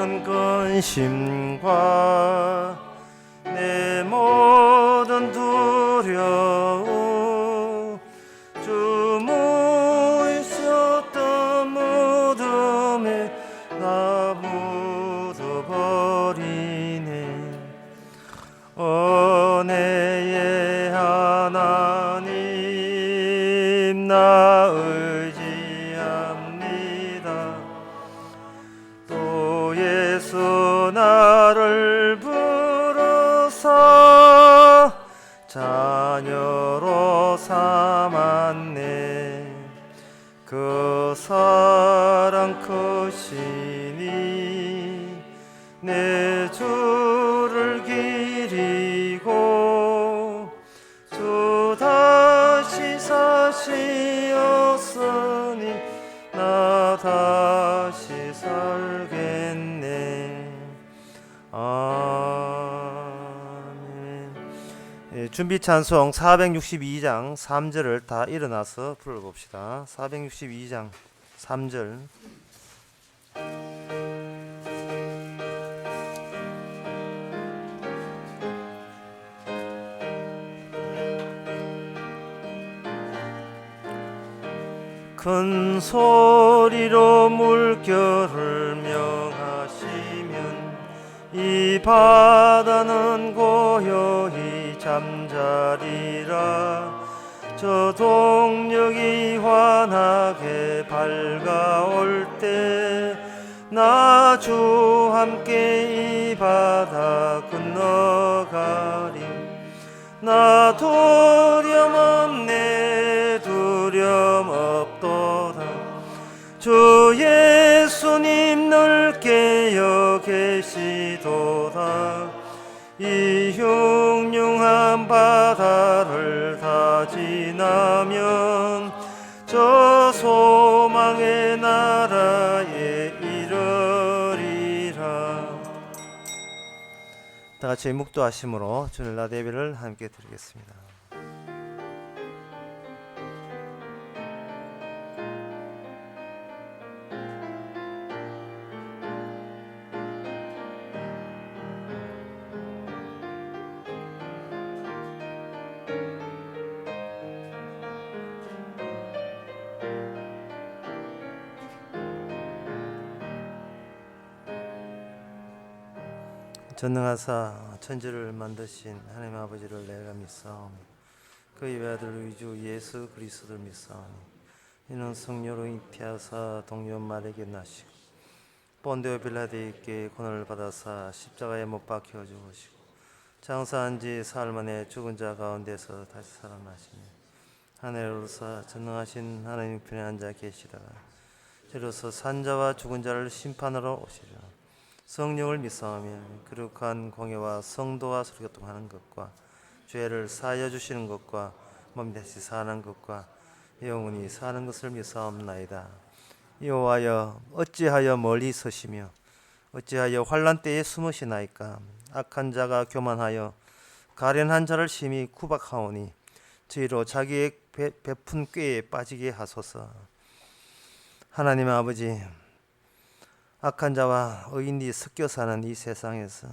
큰 근심과 내 모든 두려움 주 모이셨던 무덤에 다 묻어버리네. 은혜의 하나님 나 의지합니다. 또 예수 나를 부르사 자녀로 삼았네. 그 사랑 크시니 내 주를 기리고 주 다시 사시었으니 나 다시 살겠네. 아멘. 준비 찬송 462장 3절을 다 일어나서 불러봅시다. 462장 3절. 큰 소리로 물결을 명하시면 이 바다는 고요히 잠자리라. 저 동력이 환하게 밝아올 때 나 주 함께 이 바다 건너가리. 나 두려움 없네 두려움 없도다. 주 예수님 늘 깨어 계시도다. 이 흉흉한 바다를 다 지나면 저 소망의 나라에 이르리라. 다 같이 묵도하심으로 주일날 예배를 함께 드리겠습니다. 전능하사 천지를 만드신 하나님 아버지를 내가 믿사오니 그의 외아들 우리 주 예수 그리스도를 믿사오니 이는 성령으로 잉태하사 동료 마리아에게 나시고 본디오 빌라도에게 고난을 받아사 십자가에 못 박혀 죽으시고 장사한 지 사흘 만에 죽은 자 가운데서 다시 살아나시니 하늘로서 전능하신 하나님 편에 앉아 계시다가 저로서 산자와 죽은 자를 심판하러 오시리라. 성령을 믿사오며 거룩한 공예와 성도와 설교통하는 것과 죄를 사하여 주시는 것과 몸 다시 사는 것과 영원히 사는 것을 믿사옵나이다. 여호와여 어찌하여 멀리 서시며 어찌하여 환난 때에 숨으시나이까. 악한 자가 교만하여 가련한 자를 심히 구박하오니 저희로 자기의 베푼 꾀에 빠지게 하소서. 하나님 아버지, 악한 자와 의인이 섞여 사는 이 세상에서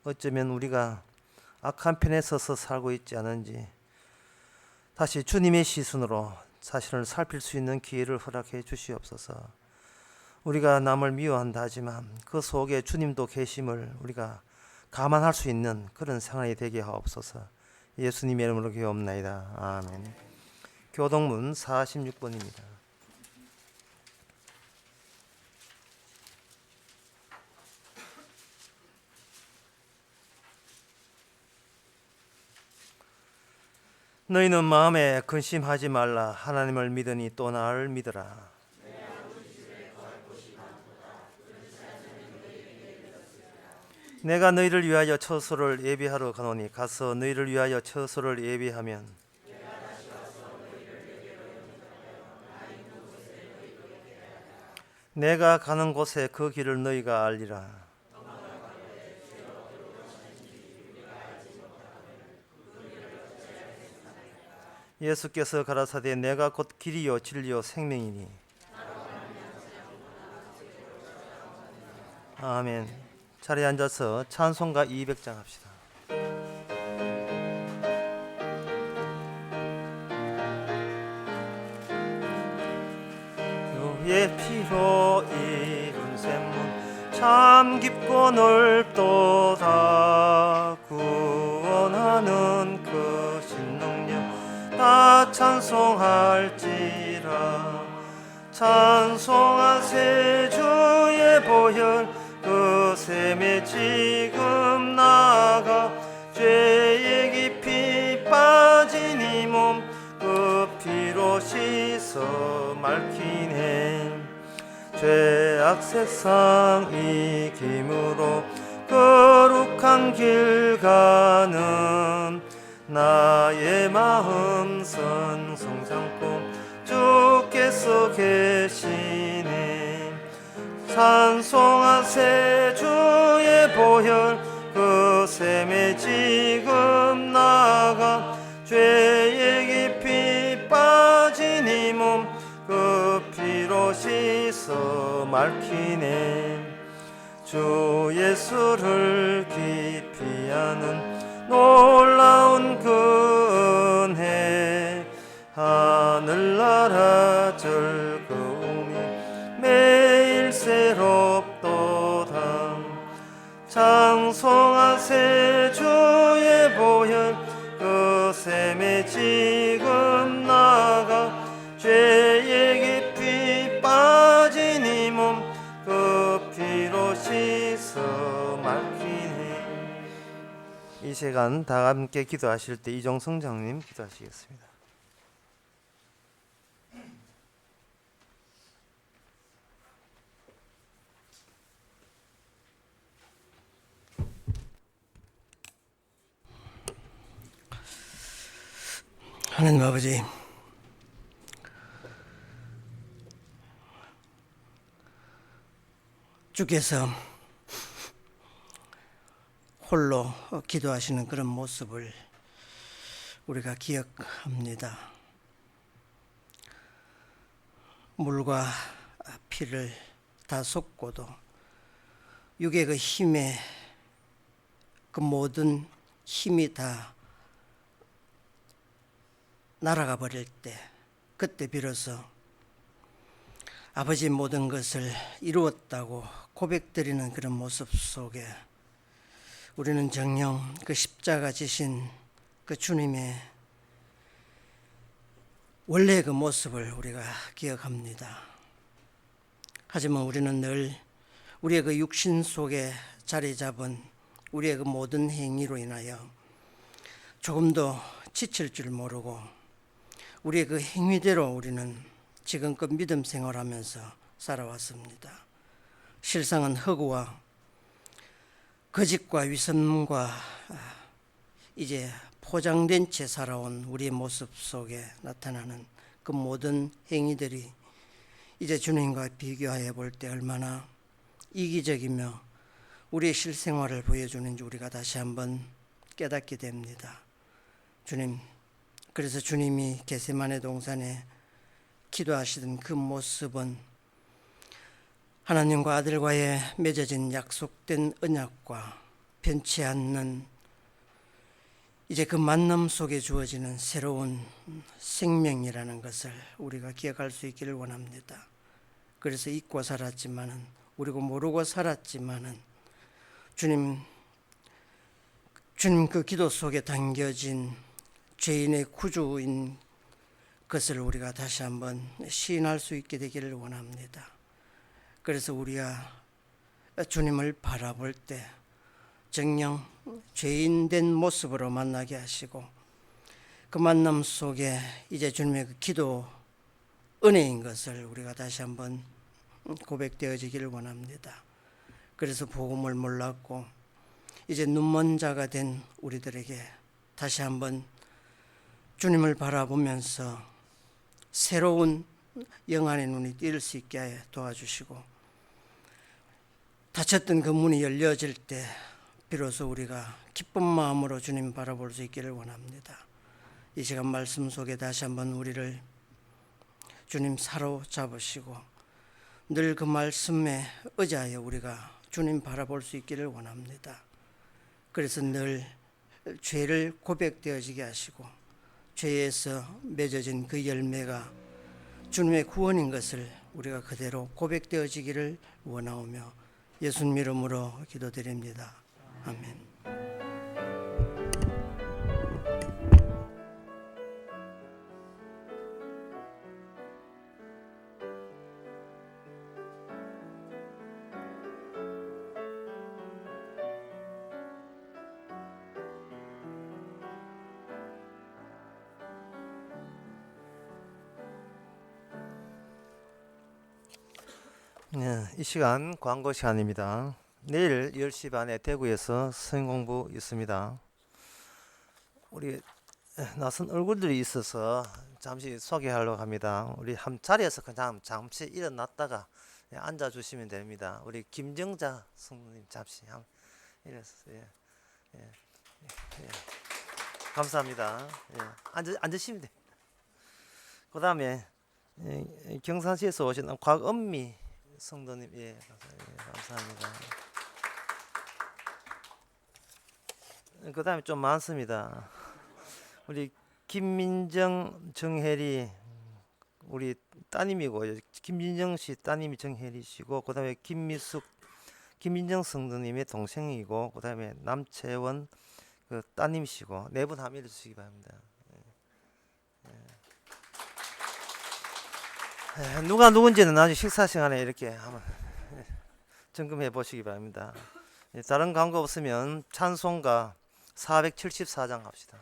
어쩌면 우리가 악한 편에 서서 살고 있지 않은지 다시 주님의 시선으로 자신을 살필 수 있는 기회를 허락해 주시옵소서. 우리가 남을 미워한다 하지만 그 속에 주님도 계심을 우리가 감안할 수 있는 그런 상황이 되게 하옵소서. 예수님의 이름으로 기도옵나이다. 아멘. 교동문 46번입니다. 너희는 마음에 근심하지 말라. 하나님을 믿으니 또 나를 믿으라. 내가 너희를 위하여 처소를 예비하러 가노니 가서 너희를 위하여 처소를 예비하면 내가 가는 곳에 그 길을 너희가 알리라. 예수께서 가라사대 내가 곧 길이요 진리요 생명이니 아멘. 자리에 앉아서 찬송가 200장 합시다. 주의 피로 이룬 샘문 참 깊고 넓도다. 구원하는 그 신능력 다 찬송할지라. 찬송하세 주의 보혈 그 샘에 지금 나가. 죄에 깊이 빠진 이 몸 그 피로 씻어 맑히네. 죄악 세상 이김으로 거룩한 길 가는 나의 마음 선성 삼고 주께서 계시네. 찬송하세 주의 보혈 그 샘에 지금 나가. 죄에 깊이 빠진 이 몸 그 피로 씻어 맑히네. 주 예수를 깊이 아는 놀라운 그 은혜 하늘나라 즐거움이 매일 새롭도다. 찬송하세 주의 보혈 그 샘에 지금 나가. 죄에 깊이 빠진 이 몸 그 피로 씻어 맑히네. 이 시간 다 함께 기도하실 때 이종성 장님 기도하시겠습니다. 하나님 아버지, 주께서 홀로 기도하시는 그런 모습을 우리가 기억합니다. 물과 피를 다 쏟고도 육의 그 힘에 그 모든 힘이 다 날아가 버릴 때, 그때 비로소 아버지의 모든 것을 이루었다고 고백드리는 그런 모습 속에 우리는 정녕 그 십자가 지신 그 주님의 원래의 그 모습을 우리가 기억합니다. 하지만 우리는 늘 우리의 그 육신 속에 자리 잡은 우리의 그 모든 행위로 인하여 조금도 지칠 줄 모르고 우리의 그 행위대로 우리는 지금껏 믿음 생활하면서 살아왔습니다. 실상은 허구와 거짓과 위선과 이제 포장된 채 살아온 우리의 모습 속에 나타나는 그 모든 행위들이 이제 주님과 비교해 볼 때 얼마나 이기적이며 우리의 실생활을 보여주는지 우리가 다시 한번 깨닫게 됩니다. 주님, 그래서 주님이 겟세마네 동산에 기도하시던 그 모습은 하나님과 아들과의 맺어진 약속된 언약과 변치 않는 이제 그 만남 속에 주어지는 새로운 생명이라는 것을 우리가 기억할 수 있기를 원합니다. 그래서 잊고 살았지만은, 우리고 모르고 살았지만은 주님 그 기도 속에 담겨진 죄인의 구주인 것을 우리가 다시 한번 시인할 수 있게 되기를 원합니다. 그래서 우리가 주님을 바라볼 때 정녕 죄인된 모습으로 만나게 하시고, 그 만남 속에 이제 주님의 그 기도 은혜인 것을 우리가 다시 한번 고백되어지기를 원합니다. 그래서 복음을 몰랐고 이제 눈먼 자가 된 우리들에게 다시 한번 주님을 바라보면서 새로운 영안의 눈이 뜰 수 있게 도와주시고, 닫혔던 그 문이 열려질 때 비로소 우리가 기쁜 마음으로 주님 바라볼 수 있기를 원합니다. 이 시간 말씀 속에 다시 한번 우리를 주님 사로잡으시고 늘 그 말씀에 의지하여 우리가 주님 바라볼 수 있기를 원합니다. 그래서 늘 죄를 고백되어지게 하시고 죄에서 맺어진 그 열매가 주님의 구원인 것을 우리가 그대로 고백되어지기를 원하오며 예수님 이름으로 기도드립니다. 아멘. 네, 이 시간 광고 시간입니다. 내일 10시 반에 대구에서 성경 공부 있습니다. 우리 낯선 얼굴들이 있어서 잠시 소개하려고 합니다. 우리 한 자리에서 그냥 잠시 일어났다가 앉아주시면 됩니다. 우리 김정자 성도님 잠시 일어서세요. 예. 감사합니다. 앉으시면 됩니다. 그 다음에 경산시에서 오신 곽은미 성도님, 감사합니다. 그 다음에 좀 많습니다. 우리 김민정, 정혜리, 우리 따님이고, 김민정 씨 따님이 정혜리 씨고, 그 다음에 김민정 성도님의 동생이고, 그 다음에 남채원 그 따님이시고, 네 분 함께 해주시기 바랍니다. 누가 누군지는 나중에 식사 시간에 이렇게 한번 점검해 보시기 바랍니다. 다른 광고 없으면 찬송가 474장 합시다.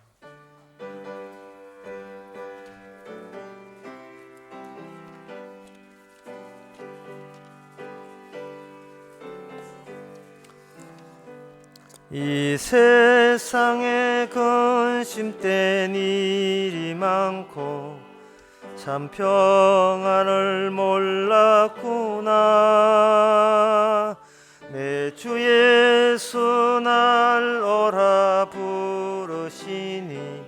이 세상에 근심된 일이 많고 참 평안을 몰랐구나. 내 주 예수 날 오라 부르시니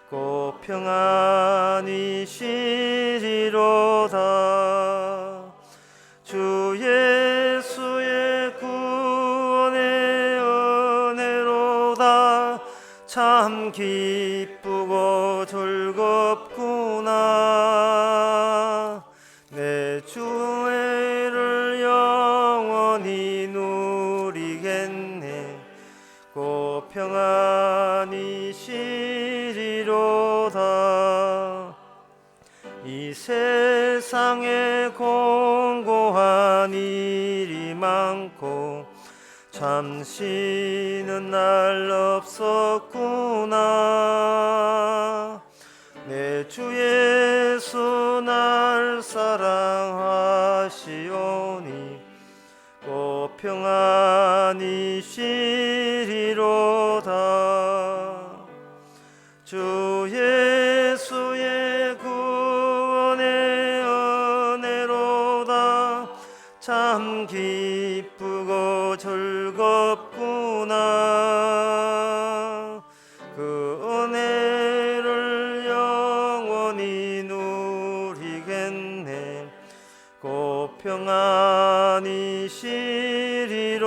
꼭 평안이 시리로다. 주 예수의 구원의 은혜로다. 참 기쁘고 즐겁구나. 내 주의를 영원히 누리겠네. 꼭 평안이 시리로다. 이 세상에 공고한 일이 많고 참 쉬는 날 없었구나. 내 주 예수 날 사랑하시오니 꼭 평안이 시리로다. 주 예수의 구원의 은혜로다. 참 기쁘고 즐겁구나. 그 은혜를 영원히 누리겠네. 꼭 평안이 시리로다.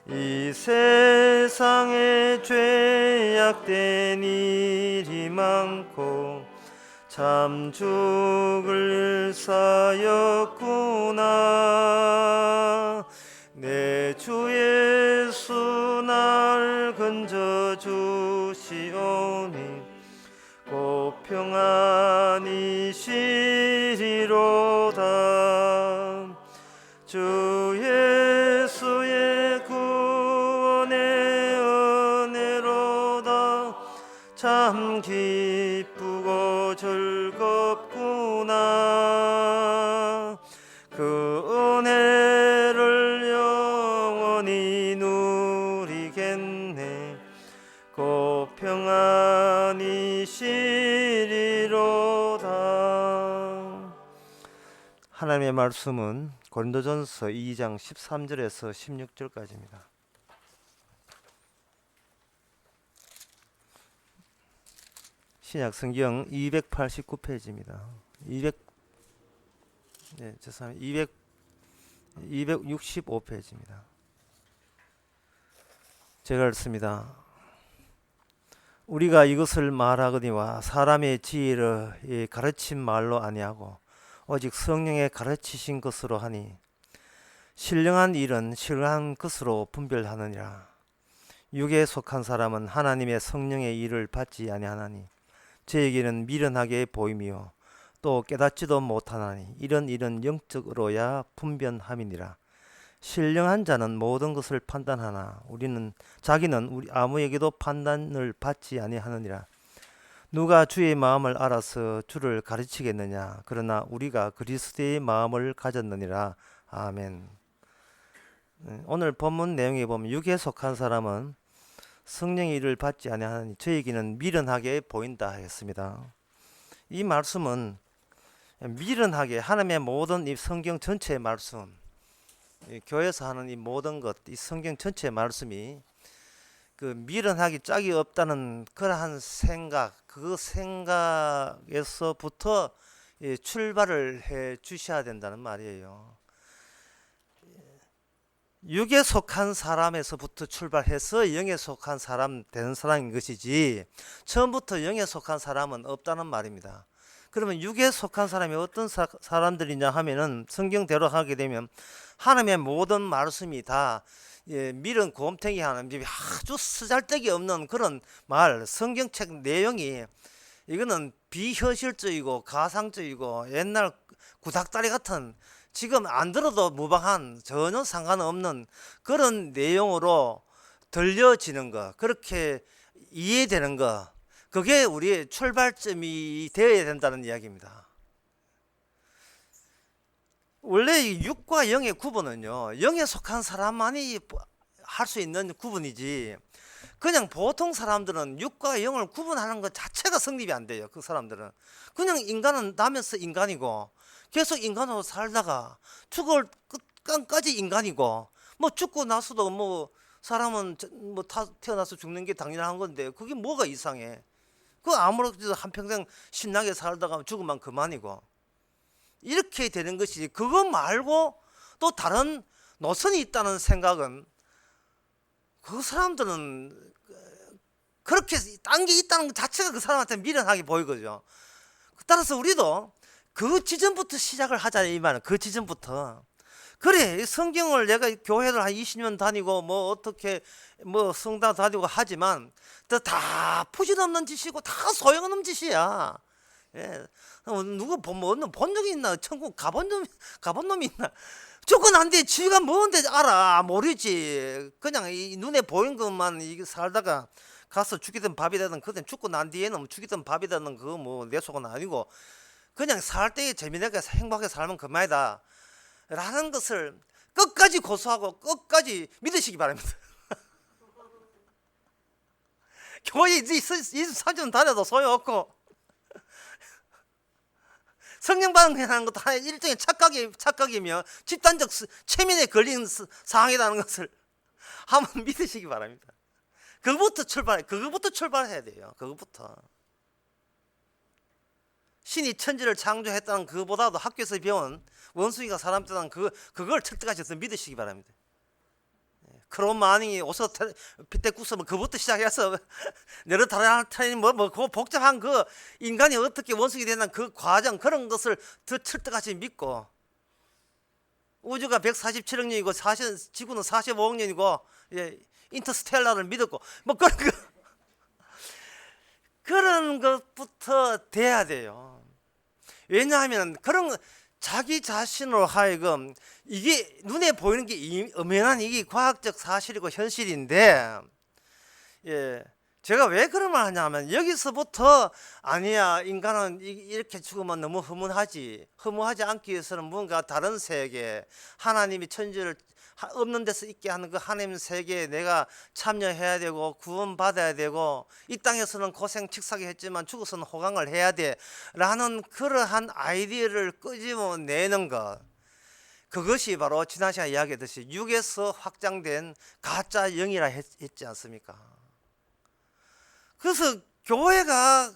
이 세상에 죄악된 일이 많고 참 죽을 일사였구나. 내 주 예수 날 건져 주시오니 꼭 평안이 시리로다. 주 예수의 구원의 은혜로다. 참 기쁘고 즐겁구나. 그 은혜를 영원히 누리겠네. 꼭 평안이 시리로다. 하나님의 말씀은 고린도전서 2장 13절에서 16절까지입니다. 신약 성경 289페이지입니다. 200 265페이지입니다. 제가 읽습니다. 우리가 이것을 말하거니와 사람의 지혜를 가르친 말로 아니하고 오직 성령의 가르치신 것으로 하니 신령한 일은 신령한 것으로 분별하느니라. 육에 속한 사람은 하나님의 성령의 일을 받지 아니하나니 저에게는 미련하게 보임이요 또 깨닫지도 못하나니 이런 일은 영적으로야 분변함이니라. 신령한 자는 모든 것을 판단하나 자기는 우리 아무에게도 판단을 받지 아니하느니라. 누가 주의 마음을 알아서 주를 가르치겠느냐. 그러나 우리가 그리스도의 마음을 가졌느니라. 아멘. 오늘 본문 내용에 보면 육에 속한 사람은 성령의 일을 받지 아니하니 저에게는 미련하게 보인다 했습니다. 이 말씀은 미련하게 하나님의 모든 이 성경 전체의 말씀, 이 교회에서 하는 이 모든 것, 이 성경 전체의 말씀이 그 미련하기 짝이 없다는 그러한 생각, 그 생각에서부터 출발을 해 주셔야 된다는 말이에요. 육에 속한 사람에서부터 출발해서 영에 속한 사람 되는 사람인 것이지 처음부터 영에 속한 사람은 없다는 말입니다. 그러면 육에 속한 사람이 어떤 사람들이냐 하면은 성경대로 하게 되면 하나님의 모든 말씀이 다 미련 곰탱이 하는 아주 쓰잘데기 없는 그런 말, 성경책 내용이 이거는 비현실적이고 가상적이고 옛날 구닥다리 같은 지금 안 들어도 무방한 전혀 상관없는 그런 내용으로 들려지는 거, 그렇게 이해되는 거, 그게 우리의 출발점이 되어야 된다는 이야기입니다. 원래 육과 영의 구분은요, 영에 속한 사람만이 할 수 있는 구분이지 그냥 보통 사람들은 육과 영을 구분하는 것 자체가 성립이 안 돼요. 그 사람들은 그냥 인간은 나면서 인간이고 계속 인간으로 살다가 죽을 끝까지 인간이고 뭐 죽고 나서도 뭐 사람은 뭐 태어나서 죽는 게 당연한 건데 그게 뭐가 이상해? 그 아무렇지도 한평생 신나게 살다가 죽으면 그만이고 이렇게 되는 것이지 그거 말고 또 다른 노선이 있다는 생각은 그 사람들은 그렇게 딴 게 있다는 것 자체가 그 사람한테 미련하게 보이거죠. 따라서 우리도 그 지점부터 시작을 하자 이 말은 그 지점부터. 그래 성경을 내가 교회를 한 20년 다니고 뭐 어떻게 뭐 성당 다니고 하지만 다 부질없는 짓이고 다 소용없는 짓이야. 예. 누구 본 적이 있나? 천국 가본 놈이 있나? 죽고 난 뒤에 지가 뭔데 알아? 모르지. 그냥 이 눈에 보이는 것만 이게 살다가 가서 죽이든 밥이 되든 그땐 죽고 난 뒤에는 죽이든 밥이 되든 그거 뭐 내 속은 아니고 그냥 살 때에 재미나게 행복하게 살면 그만이다 라는 것을 끝까지 고수하고 끝까지 믿으시기 바랍니다. 교회 23년 다녀도 소용없고 성령 받는 것도 하나의 일종의 착각이며 집단적 최면에 걸린 상황이라는 것을 한번 믿으시기 바랍니다. 그거부터 출발해야 돼요. 그거부터. 신이 천지를 창조했다는 그거보다도 학교에서 배운 원숭이가 사람 되다는 그걸 철저하게 믿으시기 바랍니다. 크롬 마닝이 오서 피테쿠스 뭐 그것부터 시작해서 네르타라타니 뭐 그 복잡한 그 인간이 어떻게 원숭이 되는 그 과정 그런 것을 더 철저하게 믿고 우주가 147억 년이고 지구는 45억 년이고 인터스텔라를 믿었고 뭐 그런 것부터 돼야 돼요. 왜냐하면 그런 자기 자신으로 하여금 이게 눈에 보이는 게 엄연한 이게 과학적 사실이고 현실인데 제가 왜 그런 말 하냐면 여기서부터 아니야 인간은 이렇게 죽으면 너무 허무하지 않기 위해서는 뭔가 다른 세계 하나님이 천지를 없는 데서 있게 하는 그 하나님 세계에 내가 참여해야 되고 구원받아야 되고 이 땅에서는 고생 칙사게 했지만 죽어서는 호강을 해야 돼 라는 그러한 아이디어를 끄집어내는 것 그것이 바로 지난 시간에 이야기했듯이 육에서 확장된 가짜 영이라 했지 않습니까? 그래서 교회가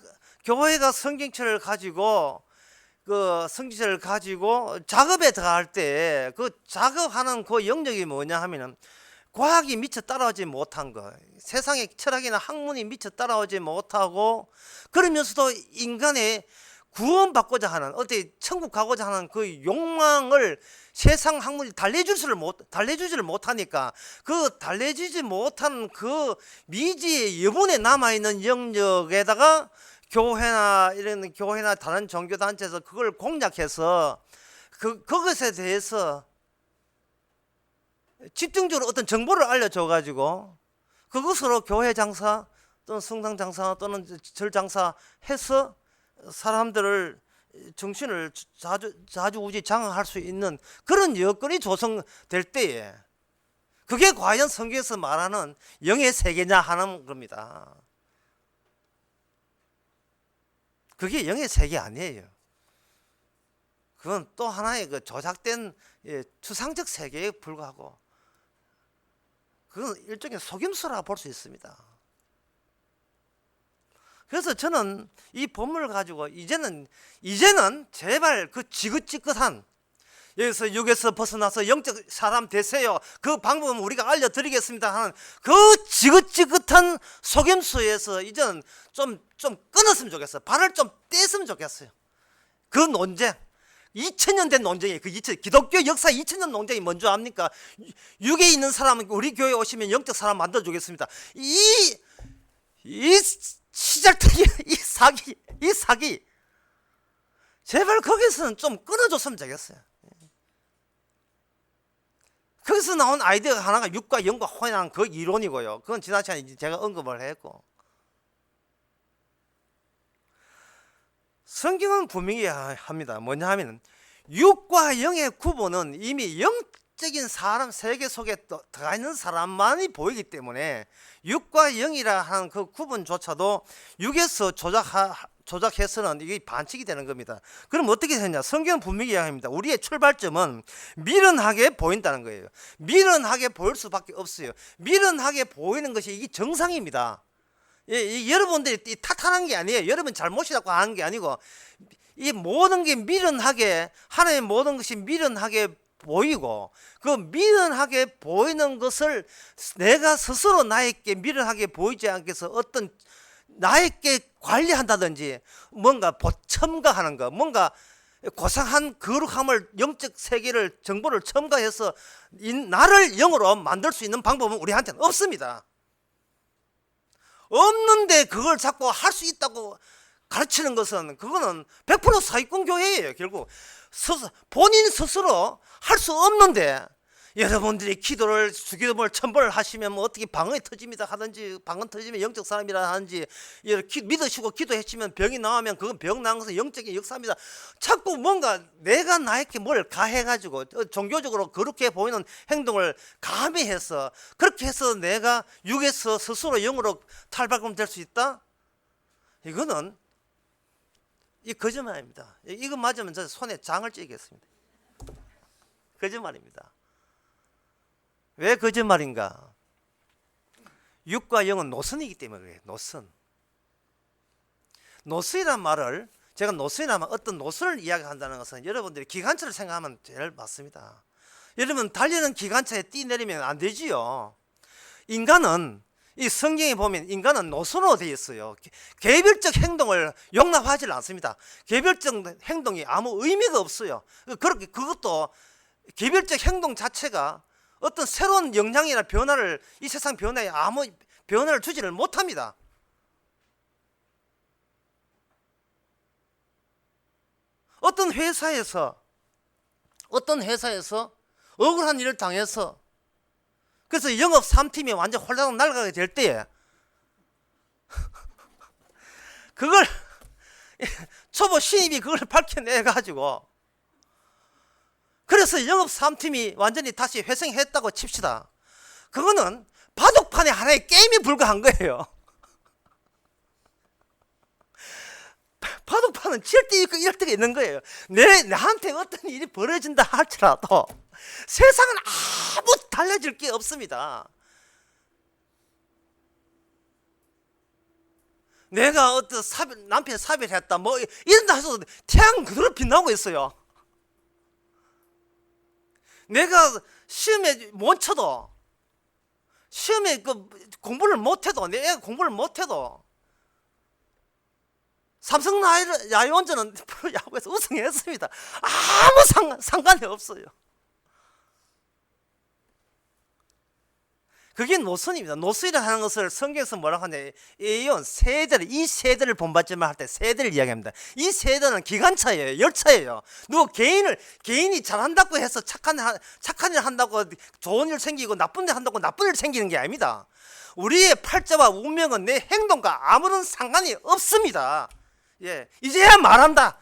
성경책을 가지고 그 성취를 가지고 작업에 들어갈 때 그 작업하는 그 영역이 뭐냐 하면은 과학이 미처 따라오지 못한 거, 세상의 철학이나 학문이 미처 따라오지 못하고, 그러면서도 인간의 구원받고자 하는, 어디 천국 가고자 하는 그 욕망을 세상 학문이 달래주지를 못하니까, 그 달래주지 못한 그 미지의 여분에 남아있는 영역에다가 교회나 다른 종교단체에서 그걸 공략해서 그것에 대해서 집중적으로 어떤 정보를 알려줘 가지고 그것으로 교회 장사 또는 성당 장사 또는 절 장사 해서 사람들을 정신을 자주우지 장악할 수 있는 그런 여건이 조성될 때에, 그게 과연 성경에서 말하는 영의 세계냐 하는 겁니다. 그게 영의 세계 아니에요. 그건 또 하나의 그 조작된 추상적 세계에 불과하고, 그건 일종의 속임수라 볼 수 있습니다. 그래서 저는 이 본문을 가지고 이제는 제발 그 지긋지긋한, 여기서 육에서 벗어나서 영적 사람 되세요, 그 방법은 우리가 알려드리겠습니다 하는 그 지긋지긋한 속임수에서 이제는 좀 끊었으면 좋겠어요. 발을 좀 떼었으면 좋겠어요. 그 논쟁, 2000년 된 논쟁이에요. 기독교 역사 2000년 논쟁이 뭔지 압니까? 육에 있는 사람은 우리 교회 오시면 영적 사람 만들어주겠습니다. 이 시잘뜨기, 이 사기 제발 거기서는 좀 끊어줬으면 좋겠어요. 거기서 나온 아이디어가 하나가 육과 영과 혼이라는 그 이론이고요. 그건 지난 시간에 제가 언급을 했고, 성경은 분명히 합니다. 뭐냐 하면 육과 영의 구분은 이미 영적인 사람 세계 속에 들어가 있는 사람만이 보이기 때문에, 육과 영이라 하는 그 구분조차도 육에서 조작해서는 이게 반칙이 되는 겁니다. 그럼 어떻게 되냐? 성경은 분명히 이야기합니다. 우리의 출발점은 미련하게 보인다는 거예요. 미련하게 보일 수밖에 없어요. 미련하게 보이는 것이 이게 정상입니다. 여러분들이 탓하는 게 아니에요. 여러분 잘못이라고 하는 게 아니고, 이 모든 게 미련하게, 하나님의 모든 것이 미련하게 보이고, 그 미련하게 보이는 것을 내가 스스로 나에게 미련하게 보이지 않게 해서 어떤 나에게 관리한다든지, 뭔가 첨가하는 거, 뭔가 고상한 거룩함을, 영적 세계를, 정보를 첨가해서 나를 영으로 만들 수 있는 방법은 우리한테는 없습니다. 없는데 그걸 자꾸 할 수 있다고 가르치는 것은, 그거는 100% 사기꾼 교회예요. 결국 본인 스스로 할 수 없는데, 여러분들이 주기도문을 1000번을 하시면 뭐 어떻게 방언이 터집니다 하든지, 방언 터지면 영적 사람이라 하든지, 믿으시고 기도하시면 병이 나오면 그건 병 나은 것은 영적인 역사입니다. 자꾸 뭔가 내가 나에게 뭘 가해가지고 종교적으로 그렇게 보이는 행동을 가미해서, 그렇게 해서 내가 육에서 스스로 영으로 탈바꿈 될 수 있다? 이거는 이 거짓말입니다. 이거 맞으면 저 손에 장을 찌겠습니다. 거짓말입니다. 왜 거짓말인가? 육과 영은 노선이기 때문에 그래요. 노선이란 말을, 제가 노선이라면 어떤 노선을 이야기한다는 것은 여러분들이 기관차를 생각하면 제일 맞습니다. 여러분 달리는 기관차에 뛰내리면 안 되지요. 인간은, 이 성경에 보면 인간은 노선으로 되어 있어요. 개별적 행동을 용납하지 않습니다. 개별적 행동이 아무 의미가 없어요. 그렇게 그것도 개별적 행동 자체가 어떤 새로운 영향이나 변화를, 이 세상 변화에 아무 변화를 주지를 못합니다. 어떤 회사에서 억울한 일을 당해서, 그래서 영업 3팀이 완전 홀라당 날아가게 될 때에 그걸 초보 신입이 그걸 밝혀내 가지고, 그래서 영업 3팀이 완전히 다시 회생했다고 칩시다. 그거는 바둑판의 하나의 게임이 불과한 거예요. 바둑판은 질 때 있고 이럴 때가 있는 거예요. 나한테 어떤 일이 벌어진다 할지라도 세상은 아무 달라질 게 없습니다. 내가 어떤 남편이 사별했다 뭐 이런다 해서 태양 그대로 빛나고 있어요. 내가 시험에 못 쳐도, 시험에 그 공부를 못해도, 내 애가 공부를 못해도 삼성 라이온즈는 프로야구에서 우승했습니다. 아무 상관이 없어요. 그게 노선입니다. 노선이라 하는 것을 성경에서 뭐라고 하냐, 에이온 세대를, 이 세대를 본받지만 할 때 세대를 이야기합니다. 이 세대는 기관차예요, 열차예요. 누구 개인이 잘한다고 해서 착한 일 한다고 좋은 일 생기고 나쁜 일 한다고 나쁜 일 생기는 게 아닙니다. 우리의 팔자와 운명은 내 행동과 아무런 상관이 없습니다. 예, 이제야 말한다.